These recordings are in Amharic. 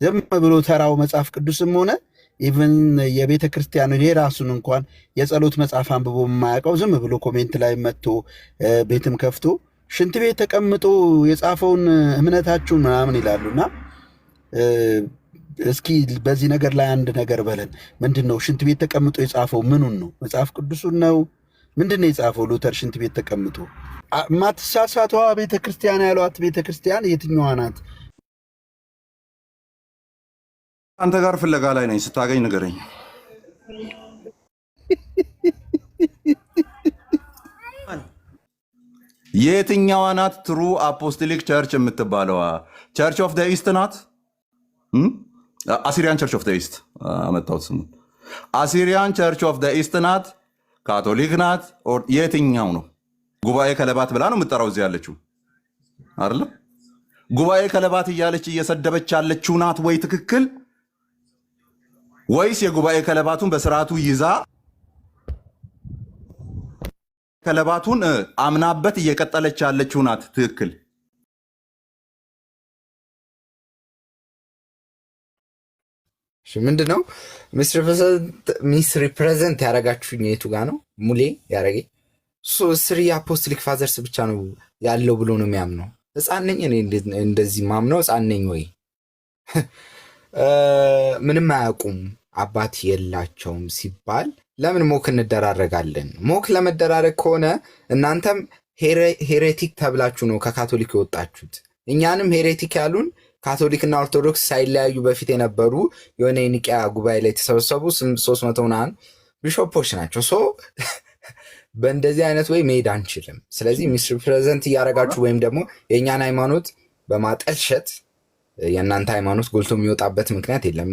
ዝም ብሎ ተራው መጽሐፍ ቅዱስም ሆነ ኢቭን የቤተ ክርስቲያን የራሱን እንኳን የጸሎት መጽሐፍ አንብቦ የማያውቀው ዝም ብሎ ኮሜንት ላይ መጥቶ ቤትም ከፍቶ ሽንት ቤት ተቀምጦ የጻፈውን እምነታችሁን ምናምን ይላሉና እስኪ በዚህ ነገር ላይ አንድ ነገር በለን። ምንድን ነው ሽንት ቤት ተቀምጦ የጻፈው? ምኑን ነው? መጽሐፍ ቅዱሱን ነው? ምንድን ነው የጻፈው ሉተር ሽንት ቤት ተቀምጦ? ማትሳሳቷ ቤተ ክርስቲያን ያሏት ቤተ ክርስቲያን የትኛዋ ናት? አንተ ጋር ፍለጋ ላይ ነኝ። ስታገኝ ንገረኝ። የትኛዋ ናት ትሩ አፖስቶሊክ ቸርች የምትባለዋ? ቸርች ኦፍ ደ ኢስት ናት? አሲሪያን ቸርች ኦፍ ደ ኢስት አመጣሁት ስሙን። አሲሪያን ቸርች ኦፍ ደ ኢስት ናት? ካቶሊክ ናት? የትኛው ነው? ጉባኤ ከለባት ብላ ነው የምጠራው እዚህ ያለችው አይደለም? ጉባኤ ከለባት እያለች እየሰደበች ያለችው ናት ወይ ትክክል? ወይስ የጉባኤ ከለባቱን በስርዓቱ ይዛ ከለባቱን አምናበት እየቀጠለች ያለችው ናት ትክክል? ምንድን ነው ሚስ ሪፕሬዘንት ያደረጋችሁኝ? የቱ ጋ ነው ሙሌ ያደረገኝ? ስሪ አፖስቶሊክ ፋዘርስ ብቻ ነው ያለው ብሎ ነው የሚያምነው። ህፃን ነኝ እኔ እንደዚህ ማምነው? ህፃን ነኝ ወይ? ምንም አያውቁም አባት የላቸውም ሲባል ለምን ሞክ እንደራረጋለን? ሞክ ለመደራረግ ከሆነ እናንተም ሄሬቲክ ተብላችሁ ነው ከካቶሊክ የወጣችሁት። እኛንም ሄሬቲክ ያሉን ካቶሊክና ኦርቶዶክስ ሳይለያዩ በፊት የነበሩ የሆነ የኒቅያ ጉባኤ ላይ የተሰበሰቡ 300 ምናምን ቢሾፖች ናቸው። በእንደዚህ አይነት ወይ መሄድ አንችልም። ስለዚህ ሚስ ሪፕሬዘንት እያደረጋችሁ ወይም ደግሞ የእኛን ሃይማኖት በማጠልሸት የእናንተ ሃይማኖት ጎልቶ የሚወጣበት ምክንያት የለም።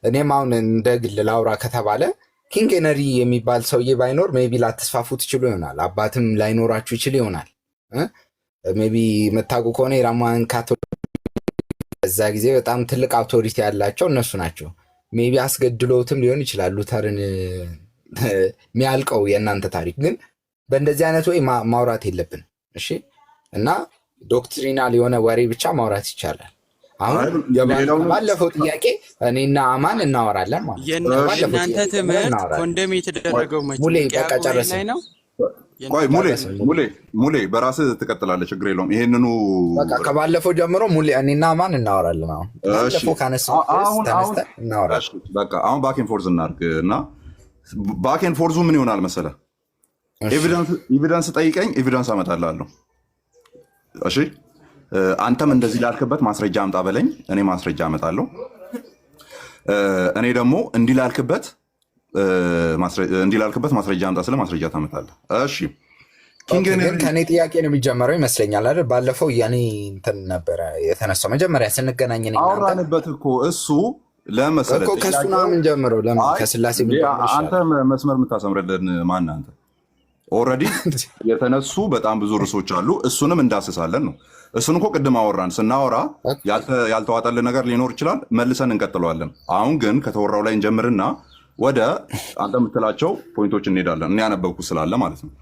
እኔም አሁን እንደ ግል ላውራ ከተባለ ኪንግ ኤነሪ የሚባል ሰውዬ ባይኖር ሜይ ቢ ላተስፋፉ ትችሉ ይሆናል። አባትም ላይኖራችሁ ይችል ይሆናል። ሜይ ቢ የምታውቁ ከሆነ የራማን ካቶሊክ በዛ ጊዜ በጣም ትልቅ አውቶሪቲ ያላቸው እነሱ ናቸው። ሜይ ቢ አስገድሎትም ሊሆን ይችላል ሉተርን የሚያልቀው የእናንተ ታሪክ። ግን በእንደዚህ አይነት ወይ ማውራት የለብን። እሺ። እና ዶክትሪናል የሆነ ወሬ ብቻ ማውራት ይቻላል። አሁን ባለፈው ጥያቄ እኔና አማን እናወራለን ማለት ነው። የእናንተ ትምህርት ኮንደም የተደረገው ሙሌ በቃ ጨረስን ነው። ቆይ ሙሌ በራስህ ትቀጥላለህ፣ ችግር የለውም። ይሄንኑ በቃ ከባለፈው ጀምሮ ሙሌ እኔና አማን እናወራለን። አሁን ባለፈው ካነሳው ተነስተን እናወራለን። በቃ አሁን ባክ ኤንድ ፎርዝ እናድርግ እና ባክ ኤንድ ፎርዙ ምን ይሆናል መሰለህ? ኤቪደንስ ጠይቀኝ፣ ኤቪደንስ አመጣልሃለሁ። እሺ አንተም እንደዚህ ላልክበት ማስረጃ አምጣ በለኝ፣ እኔ ማስረጃ አመጣለሁ። እኔ ደግሞ እንዲህ ላልክበት ማስረጃ አምጣ ስለ ማስረጃ ታመጣለህ። እሺ ከኔ ጥያቄ ነው የሚጀመረው ይመስለኛል አይደል? ባለፈው ያኔ እንትን ነበረ የተነሳው መጀመሪያ ስንገናኝ ነው አወራንበት እኮ እሱ ለመሰለህ እኮ ከሱ ነው የምንጀምረው። ለምን ከስላሴ አንተ መስመር የምታሰምርልን ማን አንተ? ኦልሬዲ የተነሱ በጣም ብዙ ርዕሶች አሉ፣ እሱንም እንዳስሳለን ነው። እሱን እኮ ቅድም አወራን። ስናወራ ያልተዋጠልን ነገር ሊኖር ይችላል፣ መልሰን እንቀጥለዋለን። አሁን ግን ከተወራው ላይ እንጀምርና ወደ አንተ የምትላቸው ፖይንቶች እንሄዳለን። እኔ ያነበብኩ ስላለ ማለት ነው።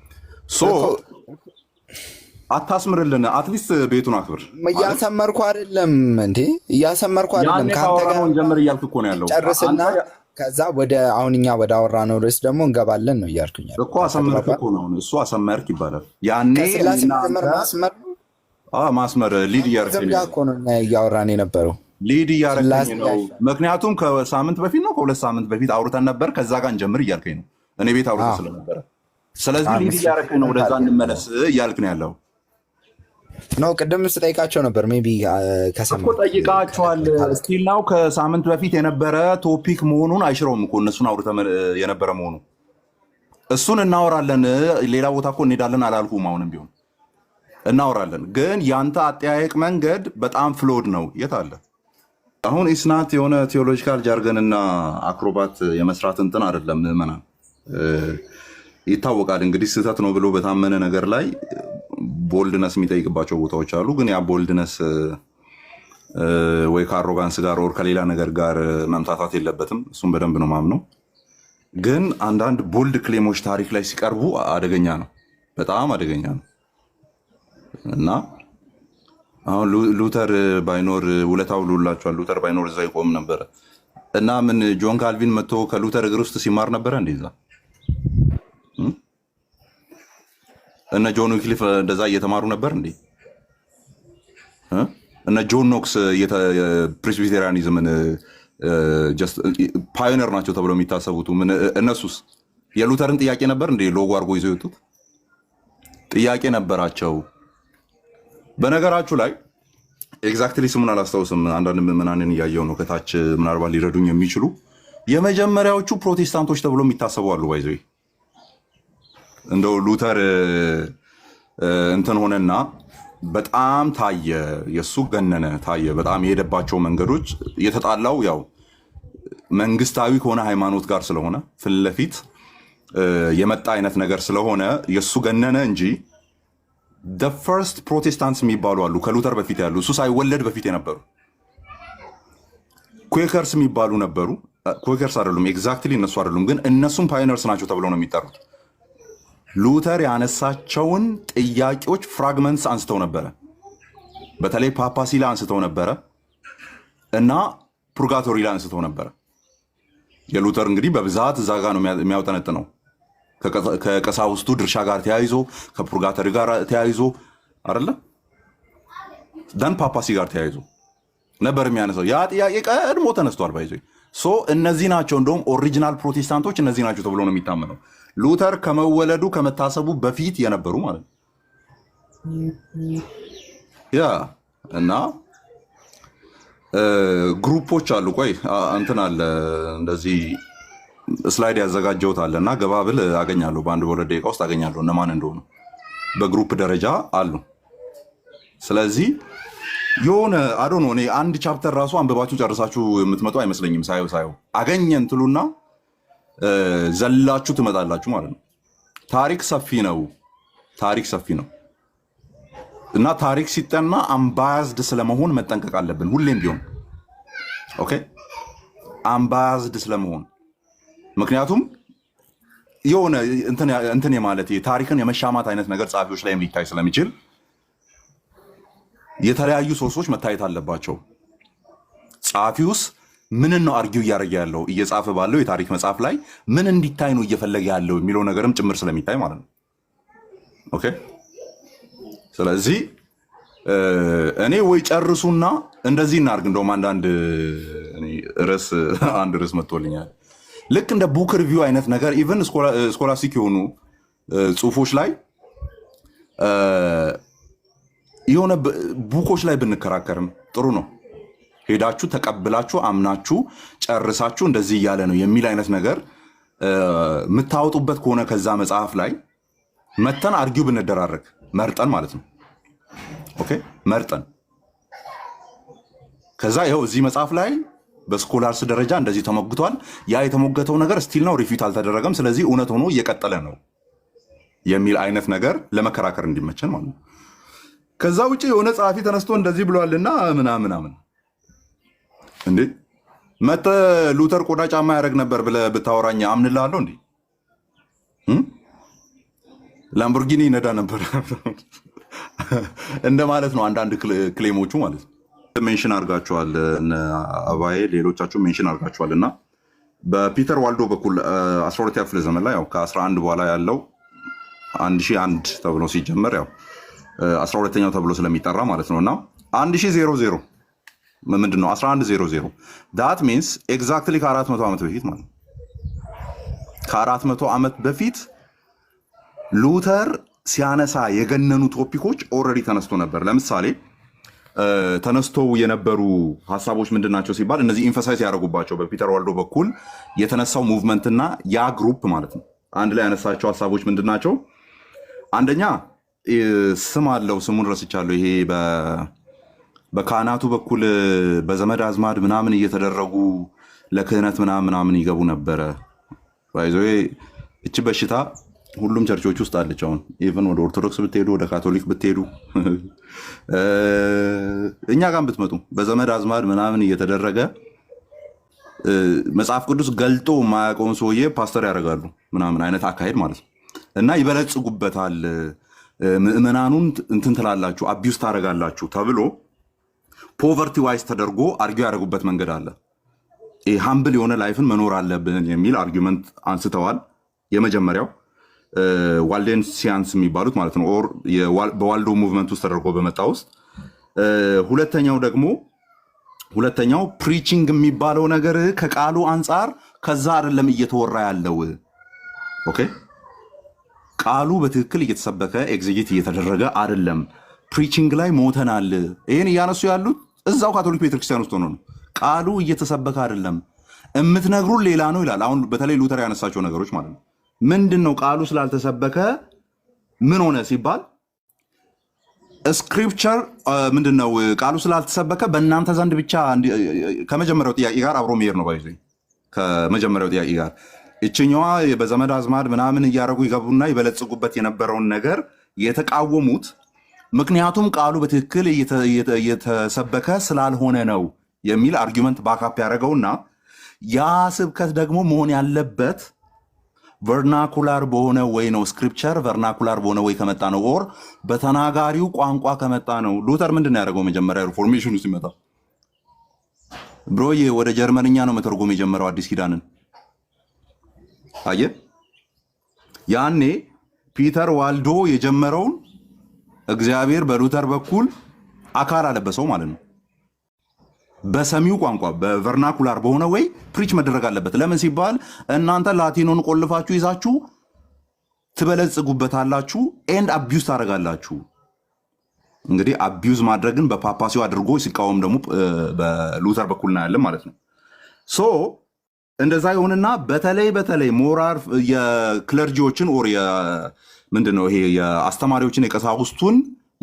አታስምርልን፣ አትሊስት ቤቱን አክብር። እያሰመርኩ አይደለም እንዴ? እያሰመርኩ አይደለም። ከአንተ ጋር ጀምር እያልክ እኮ ነው ያለው። ጨርስና ከዛ ወደ አሁን እኛ ወደ አወራነው ርዕስ ደግሞ እንገባለን ነው እያልኩኝ እኮ። አሰመርክ እኮ ነው እሱ። አሰመርክ ይባላል ያኔ ማስመር ሊድ እያደረግህ ነው እያወራን የነበረው ሊድ እያደረግህ ነው። ምክንያቱም ከሳምንት በፊት ነው ከሁለት ሳምንት በፊት አውርተን ነበር። ከዛ ጋር እንጀምር እያልከኝ ነው። እኔ ቤት አውርተን ስለነበረ ስለዚህ ሊድ እያደረግህ ነው። ወደዛ እንመለስ እያልክ ነው ያለው ነው። ቅድም ስጠይቃቸው ነበር ሜይ ቢ እኮ ጠይቃቸዋል። ስቲል ናው ከሳምንት በፊት የነበረ ቶፒክ መሆኑን አይሽረውም እኮ እነሱን አውርተን የነበረ መሆኑ። እሱን እናወራለን። ሌላ ቦታ እኮ እንሄዳለን አላልኩም። አሁንም ቢሆን እናወራለን። ግን ያንተ አጠያየቅ መንገድ በጣም ፍሎድ ነው። የት አለ አሁን ኢስናት የሆነ ቴዎሎጂካል ጃርገንና አክሮባት የመስራት እንትን አይደለም። ምዕመናን ይታወቃል እንግዲህ ስህተት ነው ብሎ በታመነ ነገር ላይ ቦልድነስ የሚጠይቅባቸው ቦታዎች አሉ። ግን ያ ቦልድነስ ወይ ከአሮጋንስ ጋር ወር ከሌላ ነገር ጋር መምታታት የለበትም። እሱም በደንብ ነው ማምነው። ግን አንዳንድ ቦልድ ክሌሞች ታሪክ ላይ ሲቀርቡ አደገኛ ነው፣ በጣም አደገኛ ነው። እና አሁን ሉተር ባይኖር ውለታው ውሎላቸዋል። ሉተር ባይኖር እዛ ይቆም ነበረ እና ምን ጆን ካልቪን መጥቶ ከሉተር እግር ውስጥ ሲማር ነበረ እንደዛ እነ ጆን ዊክሊፍ እንደዛ እየተማሩ ነበር እንዴ? እነ ጆን ኖክስ ፕሬስቢቴሪያኒዝምን ፓዮነር ናቸው ተብለው የሚታሰቡት እነሱስ የሉተርን ጥያቄ ነበር እንዴ ሎጎ አድርጎ ይዘው የወጡት? ጥያቄ ነበራቸው። በነገራችሁ ላይ ኤግዛክትሊ ስሙን አላስታውስም። አንዳንድ ምዕመናንን እያየው ነው ከታች ምናልባት ሊረዱኝ የሚችሉ የመጀመሪያዎቹ ፕሮቴስታንቶች ተብሎ የሚታሰቡ አሉ። ባይዘ እንደው ሉተር እንትን ሆነና በጣም ታየ፣ የእሱ ገነነ ታየ። በጣም የሄደባቸው መንገዶች የተጣላው ያው መንግስታዊ ከሆነ ሃይማኖት ጋር ስለሆነ ፊት ለፊት የመጣ አይነት ነገር ስለሆነ የእሱ ገነነ እንጂ the first ፕሮቴስታንትስ የሚባሉ አሉ ከሉተር በፊት ያሉ እሱ ሳይወለድ በፊት የነበሩ ኩዌከርስ የሚባሉ ነበሩ። ኩዌከርስ አይደሉም ኤግዛክትሊ እነሱ አይደሉም፣ ግን እነሱም ፓዮነርስ ናቸው ተብለው ነው የሚጠሩት። ሉተር ያነሳቸውን ጥያቄዎች ፍራግመንትስ አንስተው ነበረ። በተለይ ፓፓሲ ላይ አንስተው ነበረ እና ፑርጋቶሪ ላይ አንስተው ነበረ። የሉተር እንግዲህ በብዛት እዛ ጋር ነው የሚያውጠነጥነው ከቀሳውስቱ ድርሻ ጋር ተያይዞ ከፑርጋቶሪ ጋር ተያይዞ አይደለ ደን ፓፓሲ ጋር ተያይዞ ነበር የሚያነሳው። ያ ጥያቄ ቀድሞ ተነስቷል። ባይዞ እነዚህ ናቸው እንደውም ኦሪጂናል ፕሮቴስታንቶች እነዚህ ናቸው ተብሎ ነው የሚታመነው። ሉተር ከመወለዱ ከመታሰቡ በፊት የነበሩ ማለት ነው። ያ እና ግሩፖች አሉ። ቆይ እንትን አለ እንደዚህ ስላይድ ያዘጋጀሁት አለ እና ገባ ብል አገኛለሁ። በአንድ በሁለት ደቂቃ ውስጥ አገኛለሁ እነማን እንደሆኑ በግሩፕ ደረጃ አሉ። ስለዚህ የሆነ አዶን እኔ አንድ ቻፕተር ራሱ አንብባችሁ ጨርሳችሁ የምትመጡ አይመስለኝም። ሳየው አገኘን ትሉና ዘላችሁ ትመጣላችሁ ማለት ነው። ታሪክ ሰፊ ነው እና ታሪክ ሲጠና አምባያዝድ ስለመሆን መጠንቀቅ አለብን ሁሌም ቢሆን። ኦኬ አምባያዝድ ስለመሆን ምክንያቱም የሆነ እንትን የማለት ታሪክን የመሻማት አይነት ነገር ጸሐፊዎች ላይ ሊታይ ስለሚችል የተለያዩ ሶርሶች መታየት አለባቸው። ጸሐፊውስ ምንን ነው አርጊው እያደረገ ያለው እየጻፈ ባለው የታሪክ መጽሐፍ ላይ ምን እንዲታይ ነው እየፈለገ ያለው የሚለው ነገርም ጭምር ስለሚታይ ማለት ነው። ኦኬ ስለዚህ እኔ ወይ ጨርሱና እንደዚህ እናርግ። እንደውም አንድ ርዕስ መጥቶልኛል። ልክ እንደ ቡክ ሪቪው አይነት ነገር ኢቨን ስኮላስቲክ የሆኑ ጽሁፎች ላይ የሆነ ቡኮች ላይ ብንከራከርም ጥሩ ነው። ሄዳችሁ ተቀብላችሁ አምናችሁ ጨርሳችሁ እንደዚህ እያለ ነው የሚል አይነት ነገር የምታወጡበት ከሆነ ከዛ መጽሐፍ ላይ መተን አርጊው ብንደራረግ መርጠን ማለት ነው። ኦኬ መርጠን ከዛ ይኸው እዚህ መጽሐፍ ላይ በስኮላርስ ደረጃ እንደዚህ ተሞግቷል። ያ የተሞገተው ነገር ስቲል ነው ሪፊት አልተደረገም። ስለዚህ እውነት ሆኖ እየቀጠለ ነው የሚል አይነት ነገር ለመከራከር እንዲመቸን ማለት ነው። ከዛ ውጭ የሆነ ጸሐፊ ተነስቶ እንደዚህ ብሏልና ምናምን እንዴ መተ ሉተር ቆዳ ጫማ ያደርግ ነበር ብለህ ብታወራኝ አምንልሃለሁ እንዴ? ላምቦርጊኒ ይነዳ ነበር እንደማለት ነው አንዳንድ ክሌሞቹ ማለት ነው። ሜንሽን አድርጋችኋል አባዬ፣ ሌሎቻችሁ ሜንሽን አድርጋችኋል እና በፒተር ዋልዶ በኩል 12ኛ ክፍለ ዘመን ላይ ያው ከ11 በኋላ ያለው 1001 ተብሎ ሲጀመር ያው 12ኛው ተብሎ ስለሚጠራ ማለት ነው እና 1000 ምንድን ነው 1100 ዳት ሚንስ ኤግዛክትሊ ከ400 ዓመት በፊት ማለት ነው። ከ400 ዓመት በፊት ሉተር ሲያነሳ የገነኑ ቶፒኮች ኦልሬዲ ተነስቶ ነበር። ለምሳሌ ተነስተው የነበሩ ሀሳቦች ምንድን ናቸው ሲባል እነዚህ ኢንፈሳይዝ ያደረጉባቸው በፒተር ዋልዶ በኩል የተነሳው ሙቭመንትና ያ ግሩፕ ማለት ነው አንድ ላይ ያነሳቸው ሀሳቦች ምንድን ናቸው? አንደኛ ስም አለው፣ ስሙን ረስቻለሁ። ይሄ በካህናቱ በኩል በዘመድ አዝማድ ምናምን እየተደረጉ ለክህነት ምናምን ይገቡ ነበረ። ባይዞ እቺ በሽታ ሁሉም ቸርቾች ውስጥ አለች። አሁን ኢቨን ወደ ኦርቶዶክስ ብትሄዱ ወደ ካቶሊክ ብትሄዱ እኛ ጋር ብትመጡ በዘመድ አዝማድ ምናምን እየተደረገ መጽሐፍ ቅዱስ ገልጦ የማያውቀውን ሰውዬ ፓስተር ያደርጋሉ ምናምን አይነት አካሄድ ማለት ነው። እና ይበለጽጉበታል፣ ምዕመናኑን እንትን ትላላችሁ፣ አቢውስ ታደርጋላችሁ ተብሎ ፖቨርቲ ዋይዝ ተደርጎ አርጊው ያደረጉበት መንገድ አለ። ሃምብል የሆነ ላይፍን መኖር አለብን የሚል አርጊመንት አንስተዋል። የመጀመሪያው ዋልደንሲያንስ የሚባሉት ማለት ነው፣ ኦር በዋልዶ ሙቭመንት ውስጥ ተደርጎ በመጣ ውስጥ። ሁለተኛው ፕሪቺንግ የሚባለው ነገር ከቃሉ አንጻር ከዛ አይደለም እየተወራ ያለው። ኦኬ ቃሉ በትክክል እየተሰበከ ኤግዚጂት እየተደረገ አይደለም። ፕሪቺንግ ላይ ሞተናል። ይህን እያነሱ ያሉት እዛው ካቶሊክ ቤተክርስቲያን ውስጥ ሆኖ ነው። ቃሉ እየተሰበከ አይደለም፣ የምትነግሩን ሌላ ነው ይላል። አሁን በተለይ ሉተር ያነሳቸው ነገሮች ማለት ነው። ምንድን ነው ቃሉ ስላልተሰበከ ምን ሆነ ሲባል ስክሪፕቸር ምንድን ነው ቃሉ ስላልተሰበከ በእናንተ ዘንድ ብቻ ከመጀመሪያው ጥያቄ ጋር አብሮ መሄድ ነው። ባይዘ ከመጀመሪያው ጥያቄ ጋር ይችኛዋ በዘመድ አዝማድ ምናምን እያደረጉ ይገቡና ይበለጽጉበት የነበረውን ነገር የተቃወሙት ምክንያቱም ቃሉ በትክክል እየተሰበከ ስላልሆነ ነው የሚል አርጊመንት ባካፕ ያደረገውና ያ ስብከት ደግሞ መሆን ያለበት ቨርናኩላር በሆነ ወይ ነው። ስክሪፕቸር ቨርናኩላር በሆነ ወይ ከመጣ ነው፣ ኦር በተናጋሪው ቋንቋ ከመጣ ነው። ሉተር ምንድን ነው ያደረገው? መጀመሪያ ሪፎርሜሽኑ ሲመጣ ብሮዬ ወደ ጀርመንኛ ነው መተርጎም የጀመረው አዲስ ኪዳንን። አየ ያኔ ፒተር ዋልዶ የጀመረውን እግዚአብሔር በሉተር በኩል አካል አለበሰው ማለት ነው። በሰሚው ቋንቋ በቨርናኩላር በሆነ ወይ ፕሪች መደረግ አለበት። ለምን ሲባል እናንተ ላቲኖን ቆልፋችሁ ይዛችሁ ትበለጽጉበታላችሁ ኤንድ አቢዩዝ ታደርጋላችሁ። እንግዲህ አቢዩዝ ማድረግን በፓፓሲው አድርጎ ሲቃወም ደግሞ በሉተር በኩል እናያለን ማለት ነው። ሶ እንደዛ ይሁንና በተለይ ሞራል የክለርጂዎችን ኦር ምንድነው ይሄ የአስተማሪዎችን የቀሳውስቱን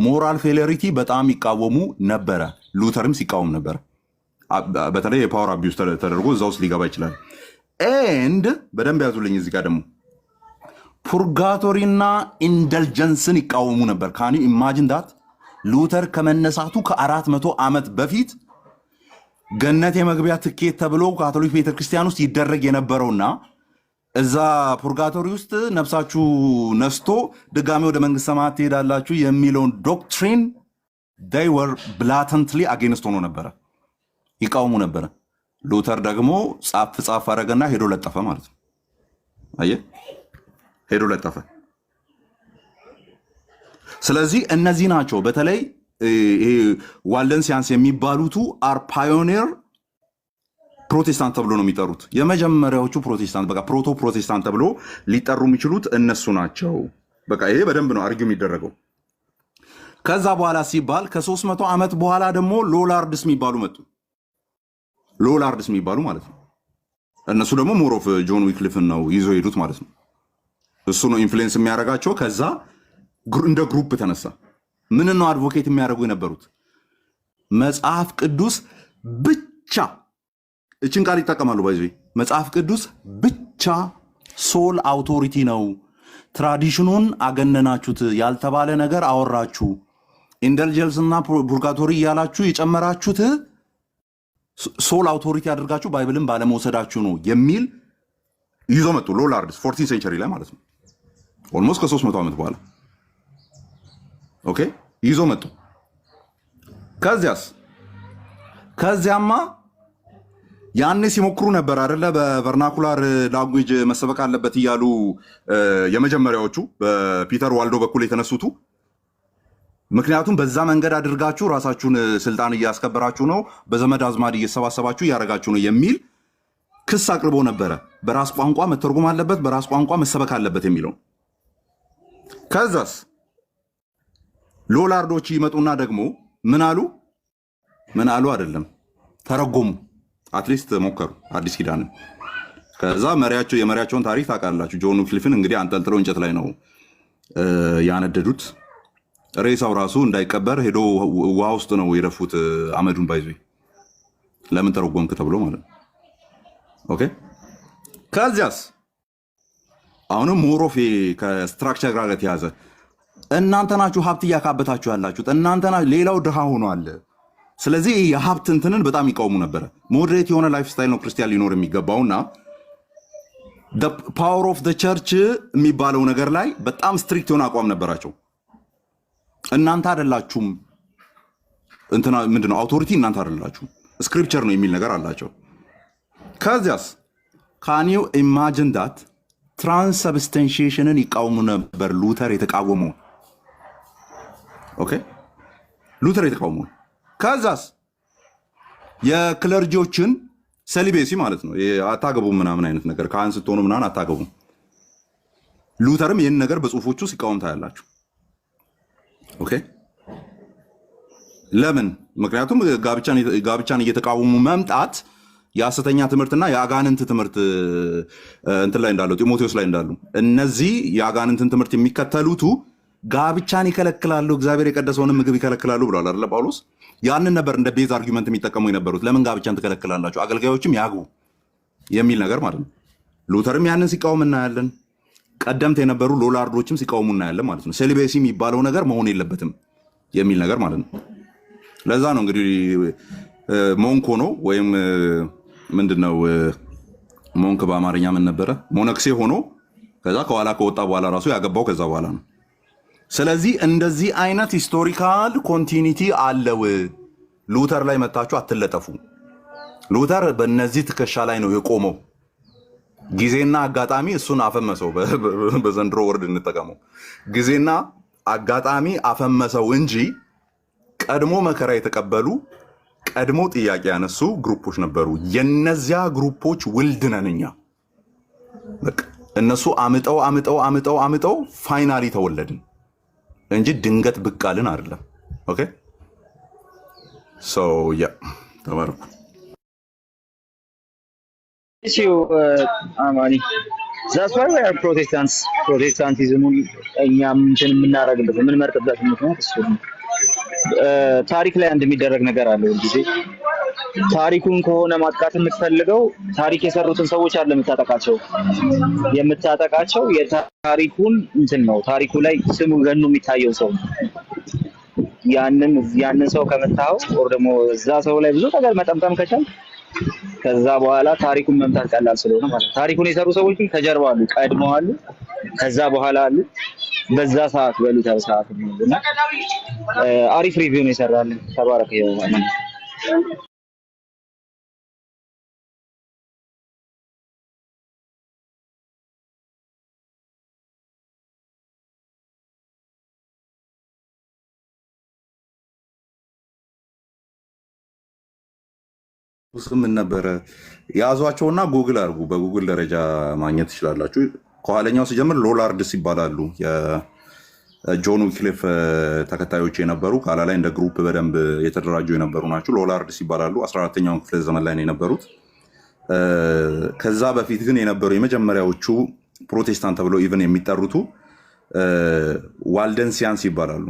ሞራል ፌሌሪቲ በጣም ይቃወሙ ነበረ። ሉተርም ሲቃወም ነበረ። በተለይ የፓወር አቢዩዝ ተደርጎ እዛ ውስጥ ሊገባ ይችላል። ኤንድ በደንብ ያዙልኝ እዚህ ጋር ደግሞ ፑርጋቶሪና ኢንደልጀንስን ይቃወሙ ነበር። ካኒ ኢማጂን ዳት ሉተር ከመነሳቱ ከ400 ዓመት በፊት ገነት የመግቢያ ትኬት ተብሎ ካቶሊክ ቤተክርስቲያን ውስጥ ይደረግ የነበረውና እዛ ፑርጋቶሪ ውስጥ ነፍሳችሁ ነስቶ ድጋሚ ወደ መንግስተ ሰማያት ትሄዳላችሁ የሚለውን ዶክትሪን they were blatantly against ሆኖ ነበረ፣ ይቃወሙ ነበረ። ሉተር ደግሞ ጻፍ አረገና ሄዶ ለጠፈ ማለት ነው። አየህ ሄዶ ለጠፈ። ስለዚህ እነዚህ ናቸው በተለይ ዋልደንሲያንስ የሚባሉቱ አር ፓዮኒር ፕሮቴስታንት ተብሎ ነው የሚጠሩት። የመጀመሪያዎቹ ፕሮቴስታንት በቃ ፕሮቶ ፕሮቴስታንት ተብሎ ሊጠሩ የሚችሉት እነሱ ናቸው። በቃ ይሄ በደንብ ነው አርጊው የሚደረገው። ከዛ በኋላ ሲባል ከ300 ዓመት በኋላ ደግሞ ሎላርድስ የሚባሉ መጡ። ሎላርድስ የሚባሉ ማለት ነው። እነሱ ደግሞ ሞሮፍ ጆን ዊክሊፍን ነው ይዞ ሄዱት ማለት ነው። እሱ ነው ኢንፍሉዌንስ የሚያደርጋቸው። ከዛ እንደ ግሩፕ ተነሳ። ምን ነው አድቮኬት የሚያደርጉ የነበሩት? መጽሐፍ ቅዱስ ብቻ እችን ቃል ይጠቀማሉ። ባይዚ መጽሐፍ ቅዱስ ብቻ ሶል አውቶሪቲ ነው። ትራዲሽኑን አገነናችሁት፣ ያልተባለ ነገር አወራችሁ፣ ኢንደልጀንስ እና ፑርጋቶሪ እያላችሁ የጨመራችሁት ሶል አውቶሪቲ አድርጋችሁ ባይብልን ባለመውሰዳችሁ ነው የሚል ይዞ መጡ። ሎላርድስ 14 ሴንቸሪ ላይ ማለት ነው። ኦልሞስት ከ300 ዓመት በኋላ ኦኬ ይዞ መጡ። ከዚያማ ያኔ ሲሞክሩ ነበር አይደለ? በቨርናኩላር ላንጉዌጅ መሰበክ አለበት እያሉ የመጀመሪያዎቹ በፒተር ዋልዶ በኩል የተነሱቱ። ምክንያቱም በዛ መንገድ አድርጋችሁ ራሳችሁን ስልጣን እያስከበራችሁ ነው፣ በዘመድ አዝማድ እየሰባሰባችሁ እያደረጋችሁ ነው የሚል ክስ አቅርቦ ነበረ። በራስ ቋንቋ መተርጎም አለበት፣ በራስ ቋንቋ መሰበክ አለበት የሚለው። ከዛስ ሎላርዶች ይመጡና ደግሞ ምን አሉ አይደለም ተረጎሙ። አትሊስት ሞከሩ አዲስ ኪዳንን። ከዛ የመሪያቸውን ታሪክ ታውቃላችሁ። ጆን ዊክሊፍን እንግዲህ አንጠልጥለው እንጨት ላይ ነው ያነደዱት። ሬሳው ራሱ እንዳይቀበር ሄዶ ውሃ ውስጥ ነው የደፉት አመዱን። ባይዞ ለምን ተረጎምክ ተብሎ ማለት ነው። ኦኬ ከዚያስ አሁንም ሞሮፌ ከስትራክቸር ጋር የተያዘ እናንተ ናችሁ ሀብት እያካበታችሁ ያላችሁት፣ እናንተ ናችሁ። ሌላው ድሃ ሆኗል። ስለዚህ የሀብት እንትንን በጣም ይቃወሙ ነበረ። ሞዴሬት የሆነ ላይፍ ስታይል ነው ክርስቲያን ሊኖር የሚገባውና ፓወር ኦፍ ቸርች የሚባለው ነገር ላይ በጣም ስትሪክት የሆነ አቋም ነበራቸው። እናንተ አይደላችሁም እንትና ምንድነው አውቶሪቲ እናንተ አይደላችሁ ስክሪፕቸር ነው የሚል ነገር አላቸው። ከዚያስ ካን ዩ ኢማጂን ዳት ትራንስሰብስታንሺዬሽንን ይቃወሙ ነበር ሉተር የተቃወመው። ኦኬ ሉተር የተቃወመው። ከዛስ የክለርጂዎችን ሰሊቤሲ ማለት ነው አታገቡ ምናምን አይነት ነገር ካህን ስትሆኑ ምናምን አታገቡ። ሉተርም ይህን ነገር በጽሁፎቹ ሲቃወም ታያላችሁ። ኦኬ ለምን? ምክንያቱም ጋብቻን እየተቃወሙ መምጣት የሐሰተኛ ትምህርትና የአጋንንት ትምህርት እንትን ላይ እንዳለው ጢሞቴዎስ ላይ እንዳሉ እነዚህ የአጋንንትን ትምህርት የሚከተሉቱ ጋብቻን ይከለክላሉ፣ እግዚአብሔር የቀደሰውንም ምግብ ይከለክላሉ ብሏል አይደለ ጳውሎስ? ያንን ነበር እንደ ቤዝ አርጊመንት የሚጠቀሙ የነበሩት። ለምን ጋብቻን ትከለክላላችሁ? አገልጋዮችም ያግቡ የሚል ነገር ማለት ነው። ሉተርም ያንን ሲቃወም እናያለን። ቀደምት የነበሩ ሎላርዶችም ሲቃወሙ እናያለን ማለት ነው። ሴሊቤሲ የሚባለው ነገር መሆን የለበትም የሚል ነገር ማለት ነው። ለዛ ነው እንግዲህ ሞንኮ ነው ወይም ምንድነው ሞንክ በአማርኛ ምን ነበረ? ሞነክሴ ሆኖ ከዛ ከኋላ ከወጣ በኋላ ራሱ ያገባው ከዛ በኋላ ነው። ስለዚህ እንደዚህ አይነት ሂስቶሪካል ኮንቲኒቲ አለው። ሉተር ላይ መታችሁ አትለጠፉ። ሉተር በእነዚህ ትከሻ ላይ ነው የቆመው። ጊዜና አጋጣሚ እሱን አፈመሰው። በዘንድሮ ወርድ እንጠቀመው። ጊዜና አጋጣሚ አፈመሰው እንጂ ቀድሞ መከራ የተቀበሉ ቀድሞ ጥያቄ ያነሱ ግሩፖች ነበሩ። የነዚያ ግሩፖች ውልድ ነን እኛ። በቃ እነሱ አምጠው ፋይናሊ ተወለድን እንጂ ድንገት ብቃልን አይደለም። ኦኬ ሶ ያ ተባረኩ። አማኒ that's why we are Protestants. ፕሮቴስታንቲዝሙን እኛም እንትን የምናደርግበት የምንመርጥበት ምክንያት እሱ ነው። ታሪክ ላይ አንድ የሚደረግ ነገር አለ ሁልጊዜ። ታሪኩን ከሆነ ማጥቃት የምትፈልገው ታሪክ የሰሩትን ሰዎች አለ የምታጠቃቸው የታሪኩን እንትን ነው። ታሪኩ ላይ ስሙ ገኖ የሚታየው ሰው ያንን ሰው ከመታው ወር ደግሞ እዛ ሰው ላይ ብዙ ነገር መጠምጠም ከቻል ከዛ በኋላ ታሪኩን መምታት ቀላል ስለሆነ ማለት ታሪኩን የሰሩ ሰዎች ግን ከጀርባ አሉ፣ ቀድመው አሉ፣ ከዛ በኋላ አሉ። በዛ ሰዓት በሉተር ሰዓት ነውና አሪፍ ሪቪው ነው የሰራልን። ተባረከ ይሁን። ምን ነበረ ያዟቸውና ጉግል አድርጉ። በጉግል ደረጃ ማግኘት ትችላላችሁ። ከኋለኛው ሲጀምር ሎላርድስ ይባላሉ። የጆን ዊክሊፍ ተከታዮች የነበሩ ከኋላ ላይ እንደ ግሩፕ በደንብ የተደራጁ የነበሩ ናቸው። ሎላርድስ ይባላሉ። 14ኛው ክፍለ ዘመን ላይ ነው የነበሩት። ከዛ በፊት ግን የነበሩ የመጀመሪያዎቹ ፕሮቴስታንት ተብለው ኢቨን የሚጠሩቱ ዋልደንሲያንስ ይባላሉ።